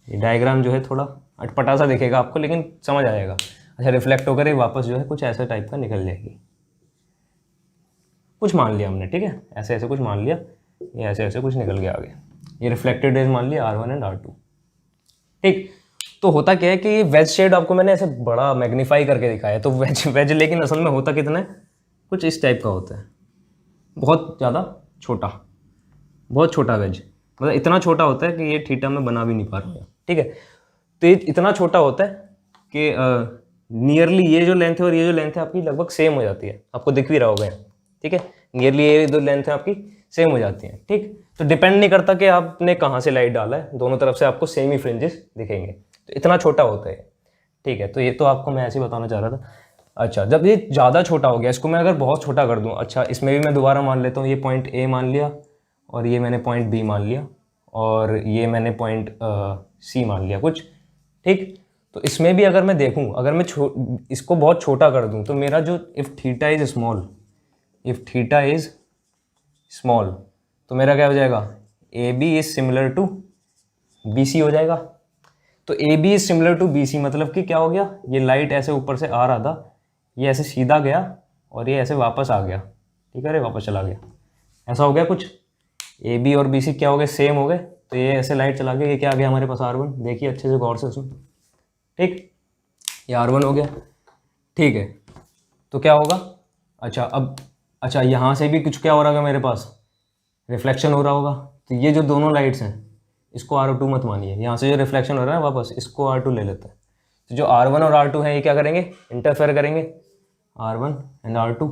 ये डायग्राम जो है थोड़ा अटपटा सा दिखेगा आपको, लेकिन समझ आएगा। अच्छा, रिफ्लेक्ट होकर ये वापस जो है कुछ ऐसा टाइप का निकल जाएगी, कुछ मान लिया हमने, ठीक है, ऐसे ऐसे कुछ मान लिया, ये ऐसे ऐसे कुछ निकल गया आगे, ये रिफ्लेक्टेड रेज मान लिया R1 एंड R2, ठीक। तो होता क्या है कि वेज शेड आपको मैंने ऐसे बड़ा मैग्नीफाई करके दिखाया है, तो वेज वेज लेकिन असल में होता कितना है, कुछ इस टाइप का होता है, बहुत ज़्यादा छोटा, बहुत छोटा वेज, मतलब इतना छोटा होता है कि ये थीटा में बना भी नहीं पा रहा है, ठीक है। तो ये इतना छोटा होता है कि नियरली ये जो लेंथ है और ये जो लेंथ है आपकी लगभग सेम हो जाती है, आपको दिख भी रहा होगा, ठीक है। नियरली ये दो लेंथ है आपकी सेम हो जाती हैं, ठीक। तो डिपेंड नहीं करता कि आपने कहाँ से लाइट डाला है, दोनों तरफ से आपको सेम ही फ्रिंजेस दिखेंगे, तो इतना छोटा होता है, ठीक है। तो ये तो आपको मैं ऐसे ही बताना चाह रहा था। अच्छा, जब ये ज़्यादा छोटा हो गया, इसको मैं अगर बहुत छोटा कर दूँ, अच्छा इसमें भी मैं दोबारा मान लेता हूँ, ये पॉइंट A मान लिया और ये मैंने पॉइंट B मान लिया और ये मैंने पॉइंट C मान लिया कुछ, ठीक। तो इसमें भी अगर मैं देखूँ, अगर मैं इसको बहुत छोटा कर दूँ, तो मेरा जो इफ़ थीटा इज़ स्मॉल, तो मेरा क्या हो जाएगा, AB is similar to BC हो जाएगा। तो AB is similar to BC मतलब कि क्या हो गया, ये लाइट ऐसे ऊपर से आ रहा था, ये ऐसे सीधा गया और ये ऐसे वापस आ गया, ठीक है, अरे वापस चला गया, ऐसा हो गया कुछ। AB और BC क्या हो गए, सेम हो गए, तो ये ऐसे लाइट चला गया, ये क्या आ गया हमारे पास R1, देखिए अच्छे से गौर से उसमें, ठीक, ये R1 हो गया, ठीक है। तो क्या होगा, अच्छा अब, अच्छा यहाँ से भी कुछ क्या हो रहा होगा मेरे पास, रिफ्लेक्शन हो रहा होगा, तो ये जो दोनों लाइट्स हैं इसको R2 मत मानिए, यहाँ से जो रिफ्लेक्शन हो रहा है वापस इसको R2 ले लेते हैं। तो जो R1 और R2 है ये क्या करेंगे, इंटरफेयर करेंगे, R1 एंड R2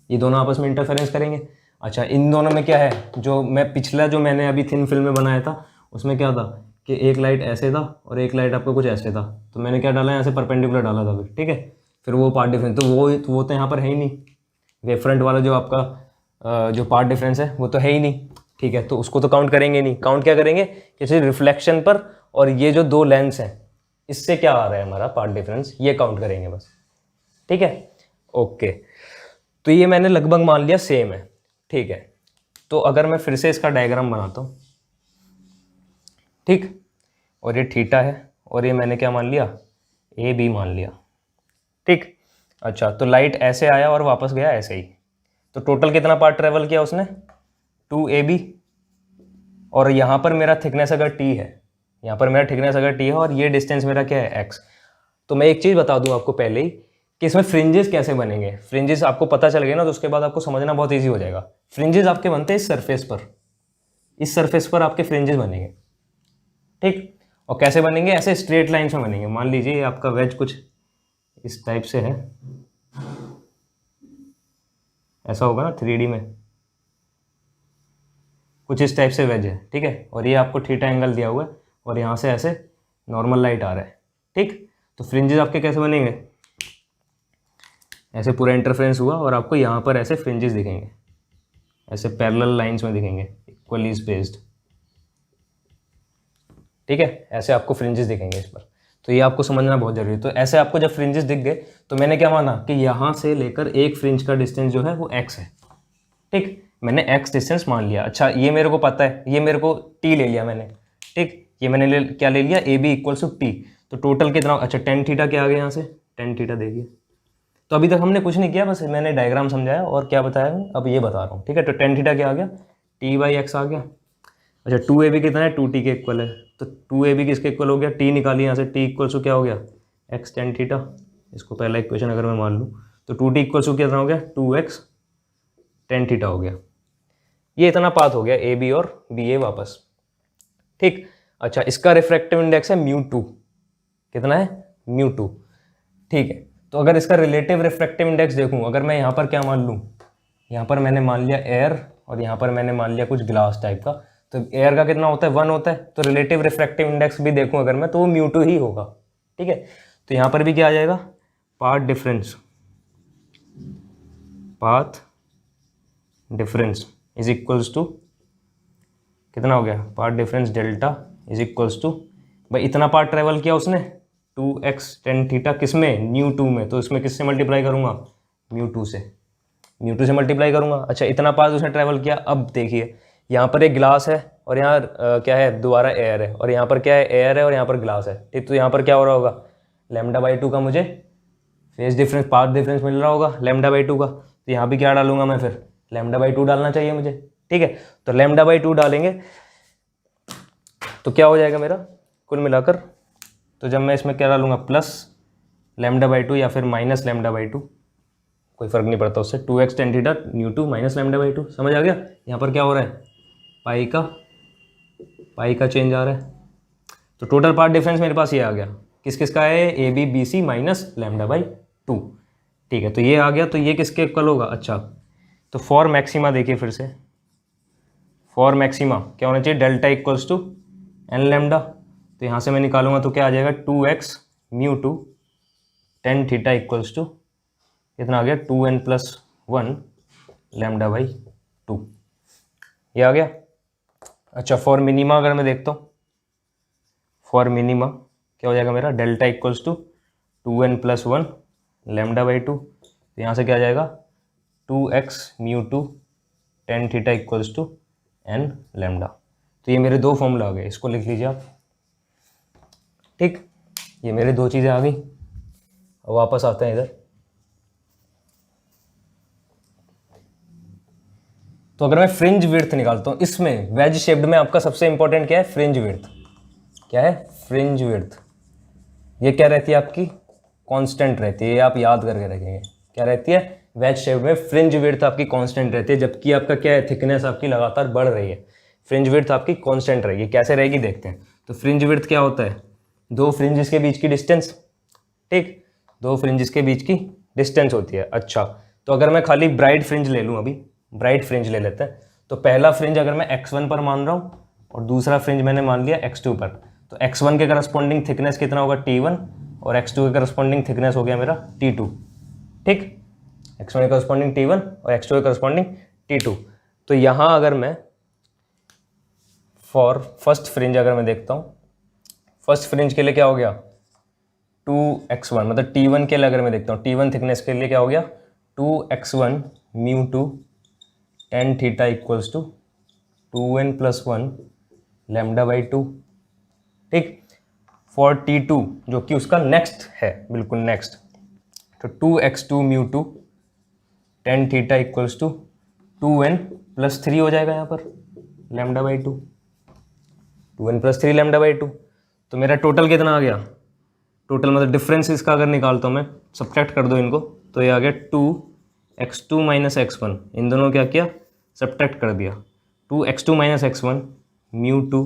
ये दोनों आपस में इंटरफेरेंस करेंगे। अच्छा, इन दोनों में क्या है, जो मैं पिछला जो मैंने अभी थिन फिल्म में बनाया था उसमें क्या था कि एक लाइट ऐसे था और एक लाइट आपको कुछ ऐसे था, तो मैंने क्या डाला, यहाँ से परपेंडिकुलर डाला था फिर, ठीक है। फिर वो पार्ट डिफरेंस, तो वो तो यहाँ पर है ही नहीं, वेव फ्रंट वाला जो आपका जो पार्ट डिफरेंस है वो तो है ही नहीं, ठीक है। तो उसको तो काउंट करेंगे नहीं, काउंट क्या करेंगे, किसी रिफ्लेक्शन पर और ये जो दो लेंस हैं इससे क्या आ रहा है हमारा पार्ट डिफरेंस, ये काउंट करेंगे बस, ठीक है, ओके। तो ये मैंने लगभग मान लिया सेम है, ठीक है। तो अगर मैं फिर से इसका डायग्राम बनाता हूँ, ठीक, और ये थीटा है और ये मैंने क्या मान लिया, AB मान लिया, ठीक। अच्छा, तो लाइट ऐसे आया और वापस गया ऐसे ही, तो टोटल कितना पार्ट ट्रेवल किया उसने, 2AB, और यहाँ पर मेरा थिकनेस अगर T है, यहाँ पर मेरा थिकनेस अगर T है और ये डिस्टेंस मेरा क्या है X। तो मैं एक चीज़ बता दूँ आपको पहले ही कि इसमें फ्रिंजेस कैसे बनेंगे, फ्रिंजेस आपको पता चल गया ना, तो उसके बाद आपको समझना बहुत ईजी हो जाएगा। फ्रिंजेस आपके बनते हैं इस सरफेस पर, इस सरफेस पर आपके फ्रिंजेस बनेंगे, ठीक। और कैसे बनेंगे, ऐसे स्ट्रेट लाइन्स में बनेंगे। मान लीजिए आपका वेज कुछ इस टाइप से है, ऐसा होगा ना 3D में, कुछ इस टाइप से वेज है, ठीक है, और ये आपको थीटा एंगल दिया हुआ है और यहाँ से ऐसे नॉर्मल लाइट आ रहा है, ठीक। तो फ्रिंजेस आपके कैसे बनेंगे, ऐसे पूरा इंटरफेरेंस हुआ और आपको यहाँ पर ऐसे फ्रिंजेस दिखेंगे, ऐसे पैरेलल लाइंस में दिखेंगे, इक्वली स्पेस्ड, ठीक है, ऐसे आपको फ्रिंजेस दिखेंगे इस पर। तो ये आपको समझना बहुत जरूरी है। तो ऐसे आपको जब फ्रिंजेस दिख गए तो मैंने क्या माना कि यहाँ से लेकर एक फ्रिंज का डिस्टेंस जो है वो x है, ठीक, मैंने x डिस्टेंस मान लिया। अच्छा ये मेरे को पता है, ये मेरे को t ले लिया मैंने, ठीक, ये मैंने क्या ले लिया, AB इक्वल्स टू टी। तो टोटल कितना, अच्छा टेन थीटा क्या आ गया यहाँ से, टेन थीटा देखिए। तो अभी तक हमने कुछ नहीं किया, बस मैंने डायग्राम समझाया और क्या बताया मैं अब ये बता रहा हूँ, ठीक है। तो टेन थीटा क्या आ गया, t/x आ गया। अच्छा 2AB कितना है, 2t के इक्वल है, तो 2AB किसके इक्वल हो गया, t निकालिए यहाँ से, t इक्वल टू क्या हो गया, x टेन थीटा। इसको पहला इक्वेशन अगर मैं मान लूँ तो 2t इक्वल टू कितना हो गया, 2x टेन थीटा हो गया। ये इतना पाथ हो गया AB और BA वापस, ठीक। अच्छा इसका रिफ्रैक्टिव इंडेक्स है μ2, कितना है, μ2, ठीक है। तो अगर इसका रिलेटिव रिफ्रैक्टिव इंडेक्स देखूँ, अगर मैं यहाँ पर क्या मान लूँ, यहाँ पर मैंने मान लिया एयर और यहाँ पर मैंने मान लिया कुछ ग्लास टाइप का, तो एयर का कितना होता है, 1 होता है। तो रिलेटिव रिफ्रैक्टिव इंडेक्स भी देखूँ अगर मैं, तो वो μ2 ही होगा, ठीक है। तो यहाँ पर भी क्या आ जाएगा, path difference is equals to कितना हो गया, path difference delta is equals to, भाई इतना पार्ट ट्रेवल किया उसने 2x टेन थीटा, किस में, μ2 में, तो इसमें किससे मल्टीप्लाई करूँगा, μ2 से मल्टीप्लाई करूँगा। अच्छा इतना पार्ट उसने ट्रैवल किया। अब देखिए यहाँ पर एक ग्लास है और यहाँ क्या है, दोबारा एयर है, और यहाँ पर क्या है, एयर है और यहाँ पर ग्लास है, ठीक। तो यहाँ पर क्या हो रहा होगा, λ/2 का मुझे फेज डिफरेंस, पाथ डिफरेंस मिल रहा होगा λ/2 का। तो यहाँ भी क्या डालूंगा मैं, फिर λ/2 डालना चाहिए मुझे, ठीक है। तो λ/2 डालेंगे तो क्या हो जाएगा मेरा कुल मिलाकर, तो जब मैं इसमें क्या डालूंगा, प्लस λ/2 या फिर माइनस λ/2, कोई फर्क नहीं पड़ता उससे, 2x टेन थीटा μ2 माइनस λ/2, समझ आ गया। यहाँ पर क्या हो रहा है, पाई का चेंज आ रहा है। तो टोटल पार्ट डिफरेंस मेरे पास ये आ गया, किस किस का है, AB BC माइनस λ/2, ठीक है। तो ये आ गया, तो ये किसके इक्वल होगा। अच्छा तो फॉर मैक्सिमा देखिए फिर से, फॉर मैक्सिमा क्या होना चाहिए, delta equals to n lambda. तो यहाँ से मैं निकालूंगा तो क्या आ जाएगा, 2x μ2 tan theta equals to कितना आ गया, 2n+1 λ/2, ये आ गया। अच्छा फॉर मिनिमा अगर मैं देखता हूँ, फॉर मिनिमा क्या हो जाएगा मेरा, डेल्टा इक्वल्स टू 2n+1 λ/2। तो यहाँ से क्या आ जाएगा, 2x μ2 tan theta equals to n lambda. तो ये मेरे दो फॉर्मूला आ गए, इसको लिख लीजिए आप, ठीक। ये मेरे दो चीज़ें आ गई। अब वापस आते हैं इधर। तो अगर मैं फ्रिंज विड्थ निकालता हूँ, इसमें वेज शेप्ड में आपका सबसे इंपॉर्टेंट क्या है, फ्रिंज विड्थ। क्या है, फ्रिंज विड्थ। ये क्या रहती है आपकी, कांस्टेंट रहती है, ये आप याद करके रखेंगे। क्या रहती है, वेज शेप्ड में फ्रिंज विड्थ आपकी कांस्टेंट रहती है, जबकि आपका क्या है, थिकनेस आपकी लगातार बढ़ रही है। फ्रिंज विड्थ आपकी कांस्टेंट रहेगी। कैसे रहेगी देखते हैं। तो फ्रिंज विड्थ क्या होता है, दो फ्रिंजेस के बीच की डिस्टेंस, ठीक, दो फ्रिंजेस के बीच की डिस्टेंस होती है। अच्छा तो अगर मैं खाली ब्राइट फ्रिंज ले लूँ, अभी ब्राइट फ्रिंज ले लेते हैं, तो पहला फ्रिंज अगर मैं x1 पर मान रहा हूँ और दूसरा फ्रिंज मैंने मान लिया x2 पर, तो x1 के करस्पॉन्डिंग थिकनेस कितना होगा, T1, और x2 के करस्पॉन्डिंग थिकनेस हो गया मेरा T2, ठीक। x1 के करस्पॉन्डिंग T1 और x2 के करस्पॉन्डिंग T2। तो यहाँ अगर मैं फॉर फर्स्ट फ्रिंज अगर मैं देखता हूँ, फर्स्ट फ्रिंज के लिए क्या हो गया, 2x1, मतलब T1 के लिए अगर मैं देखता हूँ, T1 थिकनेस के लिए क्या हो गया, 2x1 μ2 tan theta equals to 2n+1 λ/2, ठीक। फॉर T2 जो कि उसका नेक्स्ट है, बिल्कुल नेक्स्ट, तो 2x2 μ2 tan theta equals to 2n+3 हो जाएगा यहाँ पर λ/2, 2n+3 λ/2। तो मेरा टोटल कितना आ गया, टोटल मतलब डिफरेंस इसका अगर निकालता हूँ मैं, सब्ट्रैक्ट कर दो इनको, तो ये आ गया 2x2 - x1, इन दोनों क्या किया, सब्ट्रैक्ट कर दिया, 2x2 - x1 μ2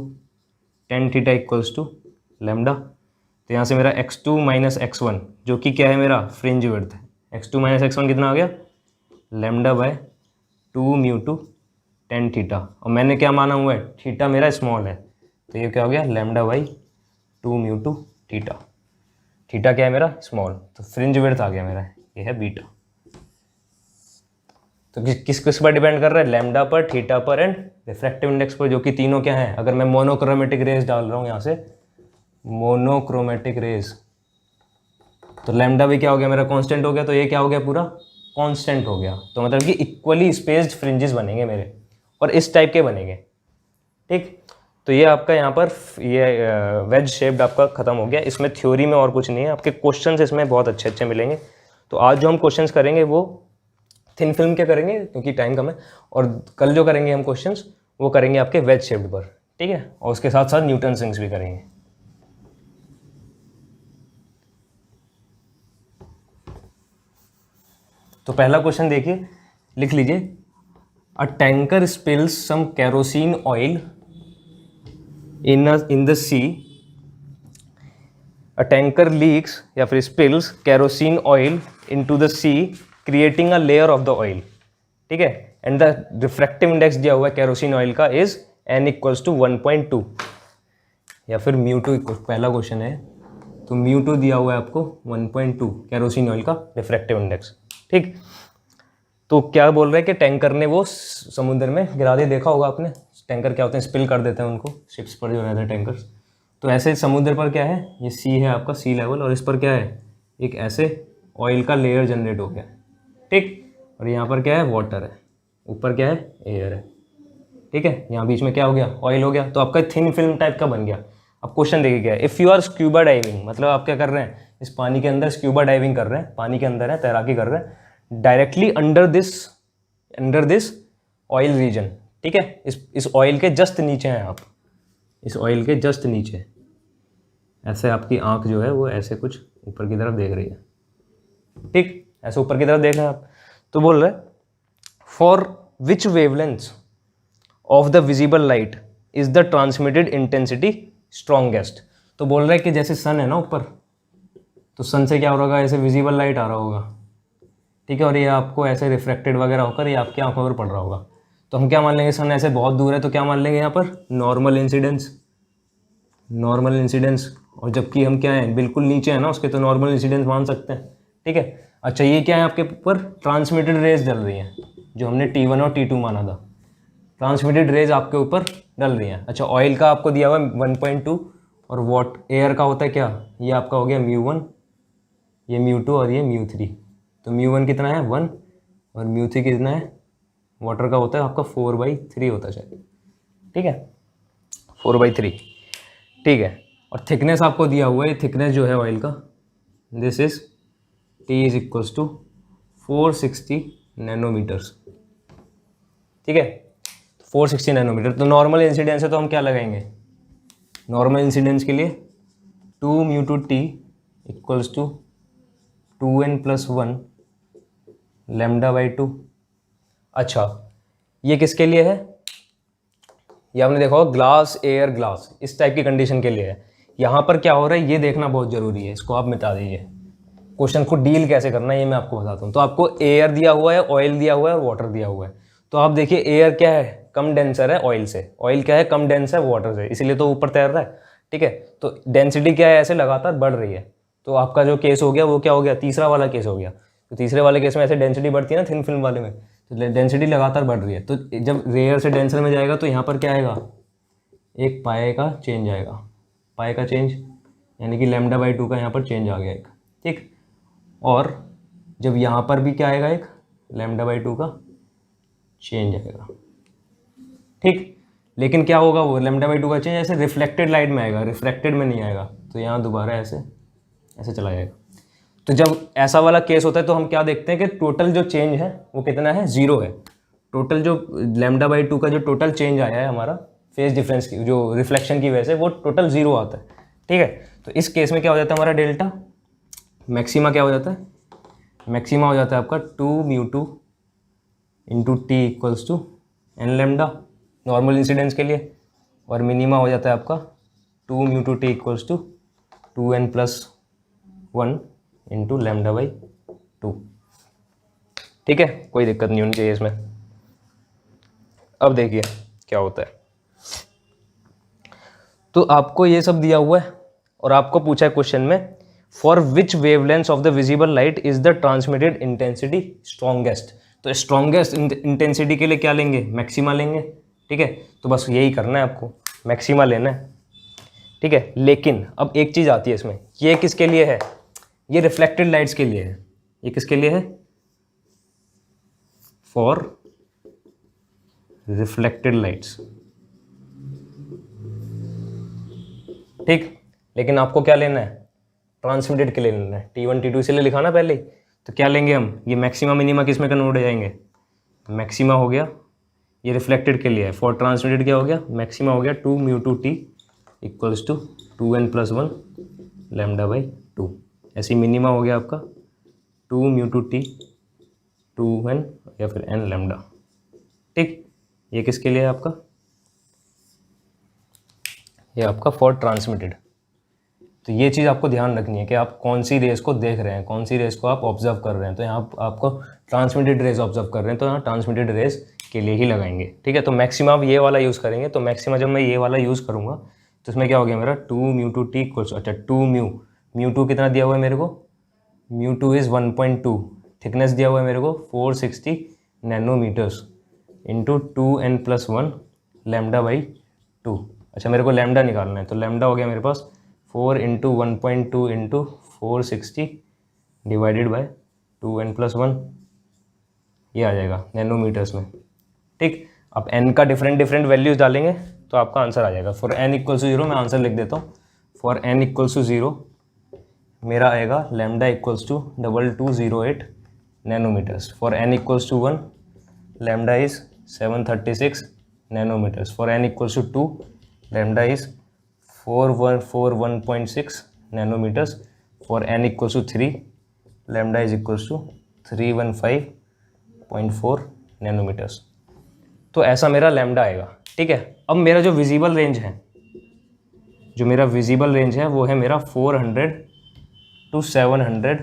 tan theta equals to lambda. तो यहाँ से मेरा x2 - x1 जो कि क्या है मेरा फ्रिंज विड्थ है, x2 - x1 कितना आ गया, λ/2 μ2 टेन थीटा, और मैंने क्या माना हुआ है, थीटा मेरा स्मॉल है, तो ये क्या हो गया, λ/2 μ2 थीटा। थीटा क्या है मेरा स्मॉल, तो फ्रिंज विड्थ आ गया मेरा, ये है बीटा। तो किस किस पर डिपेंड कर रहा है, लैम्डा पर, थीटा पर एंड रिफ्रैक्टिव इंडेक्स पर, जो कि तीनों क्या हैं। अगर मैं मोनोक्रोमेटिक रेज डाल रहा हूँ यहाँ से, मोनोक्रोमेटिक रेज, तो लैम्डा भी क्या हो गया मेरा, कांस्टेंट हो गया, तो ये क्या हो गया, पूरा कांस्टेंट हो गया। तो मतलब कि इक्वली स्पेस्ड फ्रिंजेस बनेंगे मेरे, और इस टाइप के बनेंगे, ठीक। तो ये आपका यहाँ पर ये वेज शेप्ड आपका खत्म हो गया। इसमें थ्योरी में और कुछ नहीं है, आपके क्वेश्चंस इसमें बहुत अच्छे अच्छे मिलेंगे। तो आज जो हम क्वेश्चंस करेंगे वो थिन फिल्म के करेंगे क्योंकि टाइम कम है, और कल जो करेंगे हम क्वेश्चंस वो करेंगे आपके वेज शेप्ड पर, ठीक है। और उसके साथ साथ न्यूटन रिंग्स भी करेंगे। तो पहला क्वेश्चन देखिए, लिख लीजिए, a tanker spills some kerosene oil in the sea, a tanker leaks या फिर spills kerosene oil into the sea creating a layer of the oil, ठीक है। एंड द रिफ्रैक्टिव इंडेक्स दिया हुआ है केरोसिन ऑयल का इज n इक्वल्स टू 1.2 या फिर μ2 पहला क्वेश्चन है, तो μ2 दिया हुआ है आपको 1.2 केरोसिन ऑयल का रिफ्रैक्टिव इंडेक्स, ठीक। तो क्या बोल रहे हैं कि टैंकर ने वो समुद्र में गिरा दिया, देखा होगा आपने, टैंकर क्या होते हैं, स्पिल कर देते हैं उनको, शिप्स पर जो रहते हैं टैंकर्स। तो ऐसे समुद्र पर क्या है, ये सी है आपका, सी लेवल, और इस पर क्या है, एक ऐसे ऑयल का लेयर जनरेट हो गया, ठीक। और यहाँ पर क्या है, वाटर है, ऊपर क्या है, एयर है, ठीक है। यहाँ बीच में क्या हो गया, ऑयल हो गया, तो आपका थिन फिल्म टाइप का बन गया। अब क्वेश्चन देखिए क्या है, if you are scuba diving, मतलब आप क्या कर रहे हैं, इस पानी के अंदर स्क्यूबा डाइविंग कर रहे हैं, पानी के अंदर है, तैराकी कर रहे हैं, directly under this oil region, ठीक है। इस ऑयल के जस्ट नीचे हैं आप, इस ऑयल के जस्ट नीचे, ऐसे आपकी आंख जो है वो ऐसे कुछ ऊपर की तरफ देख रही है, ठीक, ऐसे ऊपर की तरफ देख रहे हैं आप। तो बोल रहे for which wavelength of the visible light is the transmitted intensity strongest. तो बोल रहे हैं कि जैसे सन है ना ऊपर, तो सन से क्या हो रहा होगा, ऐसे विजिबल लाइट आ रहा होगा, ठीक है, और ये आपको ऐसे रिफ्रैक्टेड वगैरह होकर ये आपकी आंखों पर पड़ रहा होगा। तो हम क्या मान लेंगे, सन ऐसे बहुत दूर है, तो क्या मान लेंगे यहाँ पर, नॉर्मल इंसिडेंस, और जबकि हम क्या हैं, बिल्कुल नीचे है ना उसके, तो नॉर्मल इंसिडेंस मान सकते हैं, ठीक है। अच्छा, ये क्या है, आपके ऊपर ट्रांसमिटेड रेज डल रही हैं, जो हमने T1 और T2 माना था, ट्रांसमिटेड रेज आपके ऊपर डल रही हैं। अच्छा, ऑयल का आपको दिया हुआ है 1.2, और एयर का होता है क्या, ये आपका हो गया μ1, ये μ2 और ये μ3। तो μ1 कितना है 1, और μ3 कितना है, वाटर का होता है आपका 4/3 होता है शायद, ठीक है, 4/3, ठीक है। और थिकनेस आपको दिया हुआ है, थिकनेस जो है ऑयल का, this is T is equals to 460 nanometres, ठीक है, 460 नैनोमीटर। तो नॉर्मल इंसिडेंस है, तो हम क्या लगाएंगे, नॉर्मल इंसिडेंस के लिए 2μ2T इक्वल्स टू 2n+1 λ/2। अच्छा, ये किसके लिए है, ये आपने देखा होगा, ग्लास एयर ग्लास, इस टाइप की कंडीशन के लिए है। यहाँ पर क्या हो रहा है ये देखना बहुत ज़रूरी है, इसको आप मिटा दीजिए। क्वेश्चन को डील कैसे करना है ये मैं आपको बताता हूँ। तो आपको एयर दिया हुआ है, ऑयल दिया हुआ है और वाटर दिया हुआ है। तो आप देखिए, एयर क्या है, कम डेंसर है ऑयल से, ऑयल क्या है, कम डेंस है वाटर से, इसीलिए तो ऊपर तैर रहा है, ठीक है। तो डेंसिटी क्या है, ऐसे लगातार बढ़ रही है। तो आपका जो केस हो गया वो क्या हो गया, तीसरा वाला केस हो गया। तो तीसरे वाले केस में ऐसे डेंसिटी बढ़ती है ना थिन फिल्म वाले में, तो डेंसिटी लगातार बढ़ रही है। तो जब रेयर से डेंसर में जाएगा तो यहाँ पर क्या आएगा, एक पाए का चेंज आएगा, पाए का चेंज यानी कि λ/2 का यहाँ पर चेंज आ गया एक, ठीक। और जब यहाँ पर भी क्या आएगा, एक λ/2 का चेंज आएगा, ठीक। लेकिन क्या होगा, वो λ/2 का चेंज ऐसे रिफ्लेक्टेड लाइट में आएगा, रिफ्रैक्टेड में नहीं आएगा। तो यहाँ दोबारा ऐसे ऐसे चला जाएगा। तो जब ऐसा वाला केस होता है तो हम क्या देखते हैं कि टोटल जो चेंज है वो कितना है, 0 है। टोटल जो λ/2 का जो टोटल चेंज आया है हमारा फेज डिफरेंस की, जो रिफ्लेक्शन की वजह से, वो टोटल 0 आता है, ठीक है। तो इस केस में क्या हो जाता है हमारा डेल्टा मैक्सिमा, क्या हो जाता है, मैक्सिमा हो जाता है आपका 2μ2 into T equals to n λ normal incidence के लिए, और मिनिमा हो जाता है आपका 2μ2T equals to 2n+1 into λ/2, ठीक है। कोई दिक्कत नहीं होनी चाहिए इसमें। अब देखिए क्या होता है। तो आपको ये सब दिया हुआ है और आपको पूछा है क्वेश्चन में, for which wavelength of the visible light is the transmitted intensity strongest. तो स्ट्रॉन्गेस्ट इंटेंसिटी के लिए क्या लेंगे, मैक्सिमा लेंगे। ठीक है, तो बस यही करना है आपको, मैक्सिमा लेना है। ठीक है, लेकिन अब एक चीज़ आती है इसमें, ये किसके लिए है, ये रिफ्लेक्टेड लाइट्स के लिए है। ये किसके लिए है, फॉर रिफ्लेक्टेड लाइट्स। ठीक, लेकिन आपको क्या लेना है, ट्रांसमिटेड के लिए लेना है। T1 T2 इसलिए लिखा ना पहले ही। तो क्या लेंगे हम, ये मैक्सिमा मिनिमा किस में कन्वर्ट हो जाएंगे, मैक्सिमा हो गया, ये रिफ्लेक्टेड के लिए है। फॉर ट्रांसमिटेड क्या हो गया, मैक्सिमा हो गया 2 mu two t equals to 2n+1 λ/2। ऐसी मिनिमा हो गया आपका 2 म्यू टू टी 2n या फिर n लैम्डा। ठीक, ये किसके लिए है आपका, ये आपका फॉर ट्रांसमिटेड। तो ये चीज़ आपको ध्यान रखनी है कि आप कौन सी रेस को देख रहे हैं, कौन सी रेस को आप ऑब्जर्व कर रहे हैं। तो यहाँ आपको ट्रांसमिटेड रेस ऑब्जर्व कर रहे हैं, तो यहाँ ट्रांसमिटेड रेस के लिए ही लगाएंगे। ठीक है, तो मैक्सिमा आप ये वाला यूज़ करेंगे। तो मैक्सिमा जब मैं ये वाला यूज़ करूँगा तो इसमें क्या हो गया मेरा 2 म्यू टू टी इक्वल्स, अच्छा 2 म्यू टू कितना दिया हुआ है मेरे को, म्यू टू इज़ 1.2, थिकनेस दिया हुआ है मेरे को 460 नैनोमीटर्स इंटू 2n+1 λ/2। अच्छा मेरे को लैम्डा निकालना है, तो लैम्डा हो गया मेरे पास 4 into 1.2 into 460 divided by 2n+1, ये आ जाएगा नैनोमीटर्स में। ठीक, आप n का डिफरेंट वैल्यूज डालेंगे तो आपका आंसर आ जाएगा। फॉर n इक्वल्स टू 0 मैं आंसर लिख देता हूँ। फॉर n इक्वल्स टू 0 मेरा आएगा lambda equals to 2208 nanometres. For n equals to 1 lambda is 736 nanometres. For n equals to 2 lambda is 4141.6 nanometres. For n equals to 3 lambda is equals to 315.4 nanometres. तो ऐसा मेरा lambda आएगा। ठीक है, अब मेरा जो विजिबल रेंज है, जो मेरा विजिबल रेंज है वो है मेरा 400 to 700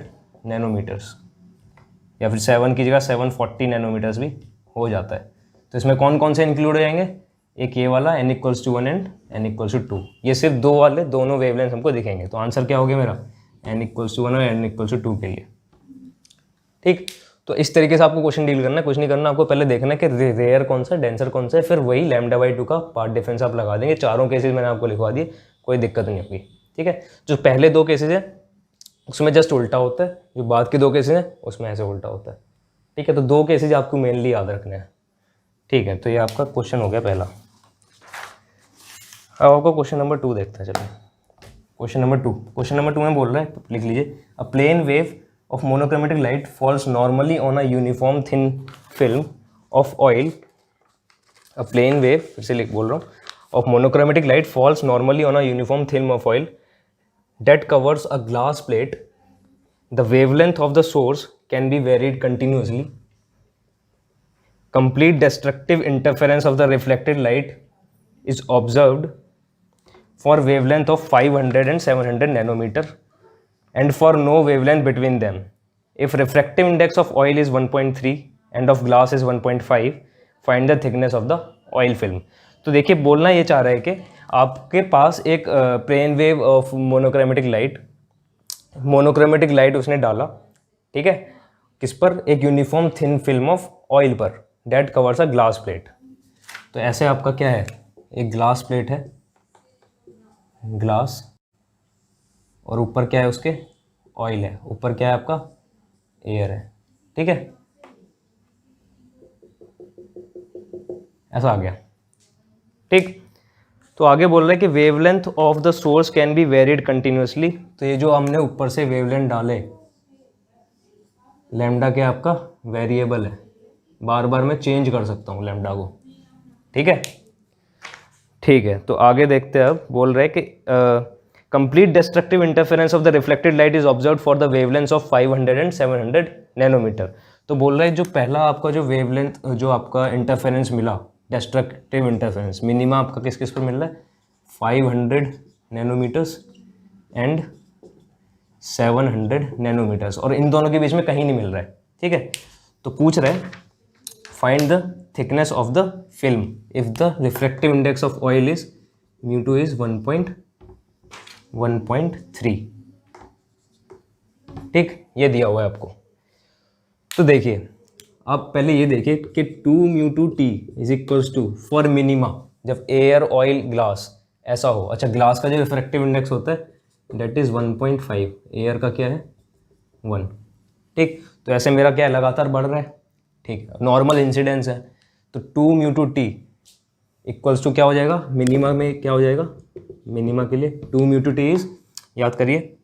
नैनोमीटर्स, या फिर 7 की जगह 740 नैनोमीटर्स भी हो जाता है। तो इसमें कौन कौन से इंक्लूड हो जाएंगे, एक ये वाला n equals to 1 and n equals to 2, ये सिर्फ दो वाले दोनों वेवलेंथ हमको दिखेंगे। तो आंसर क्या हो गया मेरा, n इक्वल्स टू 1 और n इक्वल्स टू 2 के लिए। ठीक, तो इस तरीके से आपको क्वेश्चन डील करना है। कुछ नहीं करना, आपको पहले देखना है कि रेयर कौन सा, डेंसर कौन सा है, फिर वही λ/2 का पार्ट डिफरेंस आप लगा देंगे। चारों केसेस मैंने आपको लिखवा दिए, कोई दिक्कत नहीं होगी। ठीक है, जो पहले दो केसेस है उसमें जस्ट उल्टा होता है, जो बाद के दो केसेस हैं उसमें ऐसे उल्टा होता है। ठीक है, तो दो केसेज आपको मेनली याद रखने हैं। ठीक है, तो ये आपका क्वेश्चन हो गया पहला। अब आपको क्वेश्चन नंबर 2 देखते हैं। चलिए क्वेश्चन नंबर 2 में बोल रहा है, लिख लीजिए, a plane wave of monochromatic light falls normally on a uniform thin film of oil. A plane wave, फिर से बोल रहा हूँ, of monochromatic light falls normally on a uniform film of oil that covers a glass plate. The wavelength of the source can be varied continuously. Complete destructive interference of the reflected light is observed for wavelength of 500 and 700 nanometer and for no wavelength between them. If refractive index of oil is 1.3 and of glass is 1.5, find the thickness of the oil film. तो देखिए बोलना ये चाह रहा है कि आपके पास एक plane wave of monochromatic light उसने डाला, ठीक है, किस पर, एक uniform thin film of oil पर, that covers a glass plate. तो ऐसे आपका क्या है, एक ग्लास प्लेट है, ग्लास, और ऊपर क्या है उसके, ऑयल है, ऊपर क्या है आपका, एयर है। ठीक है, ऐसा आ गया। ठीक, तो आगे बोल रहा है कि wavelength of the source can be varied continuously. तो ये जो हमने ऊपर से वेवलेंथ डाले, लैम्डा क्या आपका वेरिएबल है, बार बार मैं चेंज कर सकता हूँ लैम्डा को। ठीक है, ठीक है, तो आगे देखते हैं। अब बोल रहे हैं कि complete destructive interference of the reflected light is observe for the wavelength of 500 and 700 nanometre. तो बोल रहे हैं जो पहला आपका जो वेवलेंथ, जो आपका इंटरफेरेंस मिला, डिस्ट्रक्टिव इंटरफेरेंस, मिनिमा आपका किस किस पर मिल रहा है, 500 नैनोमीटर्स एंड 700 नैनोमीटर्स, और इन दोनों के बीच में कहीं नहीं मिल रहा है। ठीक है, तो पूछ रहे हैं find the thickness of the film if the refractive index of oil is μ2 is 1.3। ठीक, ये दिया हुआ है आपको। तो देखिए आप पहले ये देखिए कि 2μ/T is equals to for minima, जब एयर ऑयल ग्लास ऐसा हो। अच्छा, ग्लास का जो रिफ्रैक्टिव इंडेक्स होता है दैट इज़ 1.5, एयर का क्या है 1। ठीक, तो ऐसे मेरा क्या है लगातार बढ़ रहा है। ठीक, नॉर्मल इंसिडेंस है, तो 2μ/T इक्वल्स टू क्या हो जाएगा, मिनिमा में क्या हो जाएगा, मिनिमा के लिए 2μ/T इज, याद करिए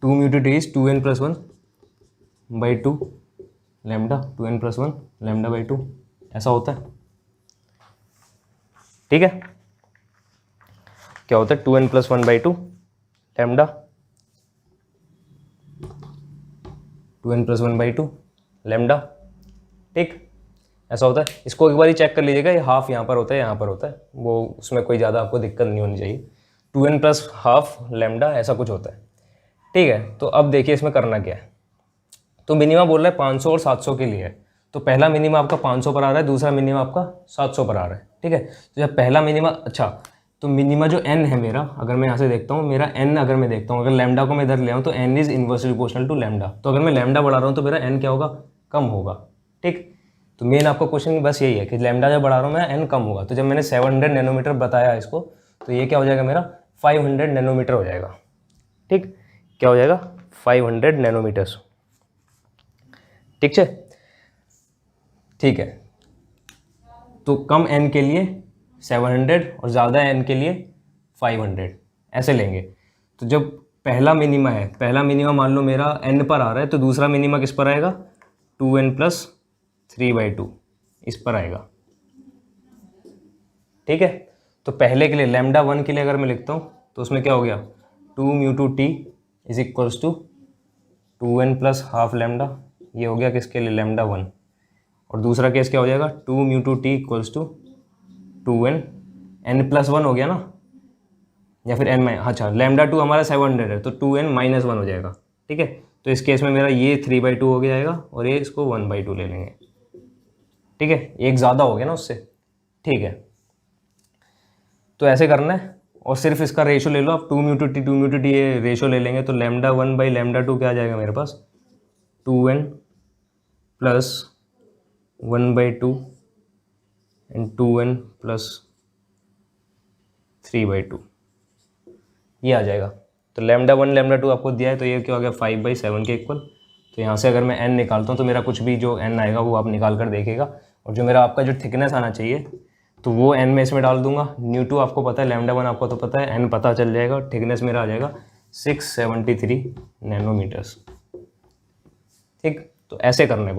2μ/T is 2n+1/2 lambda, 2n+1 λ/2 ऐसा होता है। ठीक है, क्या होता है 2n+1/2 लैम्डा, 2n+1/2 लैम्डा। ठीक, ऐसा होता है। इसको एक बार ही चेक कर लीजिएगा, ये हाफ यहाँ पर होता है, यहाँ पर होता है, वो उसमें कोई ज़्यादा आपको दिक्कत नहीं होनी चाहिए। 2n+½ लैम्डा ऐसा कुछ होता है। ठीक है, तो अब देखिए इसमें करना क्या है। तो मिनिमा बोल रहा है 500 और 700 के लिए है, तो पहला मिनिमा आपका 500 पर आ रहा है, दूसरा मिनिमा आपका 700 पर आ रहा है। ठीक है, तो जब पहला मिनिमा, अच्छा तो मिनिमा जो n है मेरा, अगर मैं यहाँ से देखता हूँ, मेरा n अगर मैं देखता हूँ, अगर लैम्डा को मैं इधर ले आऊँ तो n is inversely proportional to lambda. तो अगर मैं लैम्डा बढ़ा रहा हूँ तो मेरा n क्या होगा, कम होगा। ठीक, तो मेन आपका क्वेश्चन बस यही है कि लैम्डा जब बढ़ा रहा हूँ मैं n कम होगा। तो जब मैंने 700 नैनोमीटर बताया इसको, तो ये क्या हो जाएगा मेरा 500 नैनोमीटर हो जाएगा। ठीक, क्या हो जाएगा 500 नैनोमीटर्स। ठीक है, ठीक है, तो कम n के लिए 700 और ज़्यादा n के लिए 500 ऐसे लेंगे। तो जब पहला मिनिमा है, पहला मिनिमा मान लो मेरा n पर आ रहा है, तो दूसरा मिनिमा किस पर आएगा 2n+3/2 इस पर आएगा। ठीक है, तो पहले के लिए λ1 के लिए अगर मैं लिखता हूँ तो उसमें क्या हो गया 2μ/T is equals to 2n+½ lambda, ये हो गया किसके लिए λ1। और दूसरा केस क्या हो जाएगा 2μ/T equals to 2n, n+1 हो गया ना, या फिर n, अच्छा λ2 हमारा 700 है तो 2n-1 हो जाएगा। ठीक है, तो इस केस में मेरा ये 3/2 हो जाएगा और ये इसको 1/2 ले लेंगे। ठीक है, एक ज़्यादा हो गया ना उससे। ठीक है, तो ऐसे करना है और सिर्फ इसका रेशो ले लो आप, 2μ/T ये रेशो ले लेंगे तो λ1/λ2 क्या आ जाएगा मेरे पास 2n+1/2 एंड 2n+3/2 ये आ जाएगा। तो λ1 λ2 आपको दिया है, तो ये क्या हो गया 5/7 के इक्वल। तो यहाँ से अगर मैं n निकालता हूँ तो मेरा कुछ भी जो n आएगा वो आप निकाल कर देखिएगा। और जो मेरा आपका जो थिकनेस आना चाहिए तो वो n में इसमें डाल दूंगा। न्यू2 आपको पता है, λ1 आपको तो पता है, n पता चल जाएगा, थिकनेस मेरा आ जाएगा 673 नैनोमीटर्स। ठीक, तो ऐसे करना है।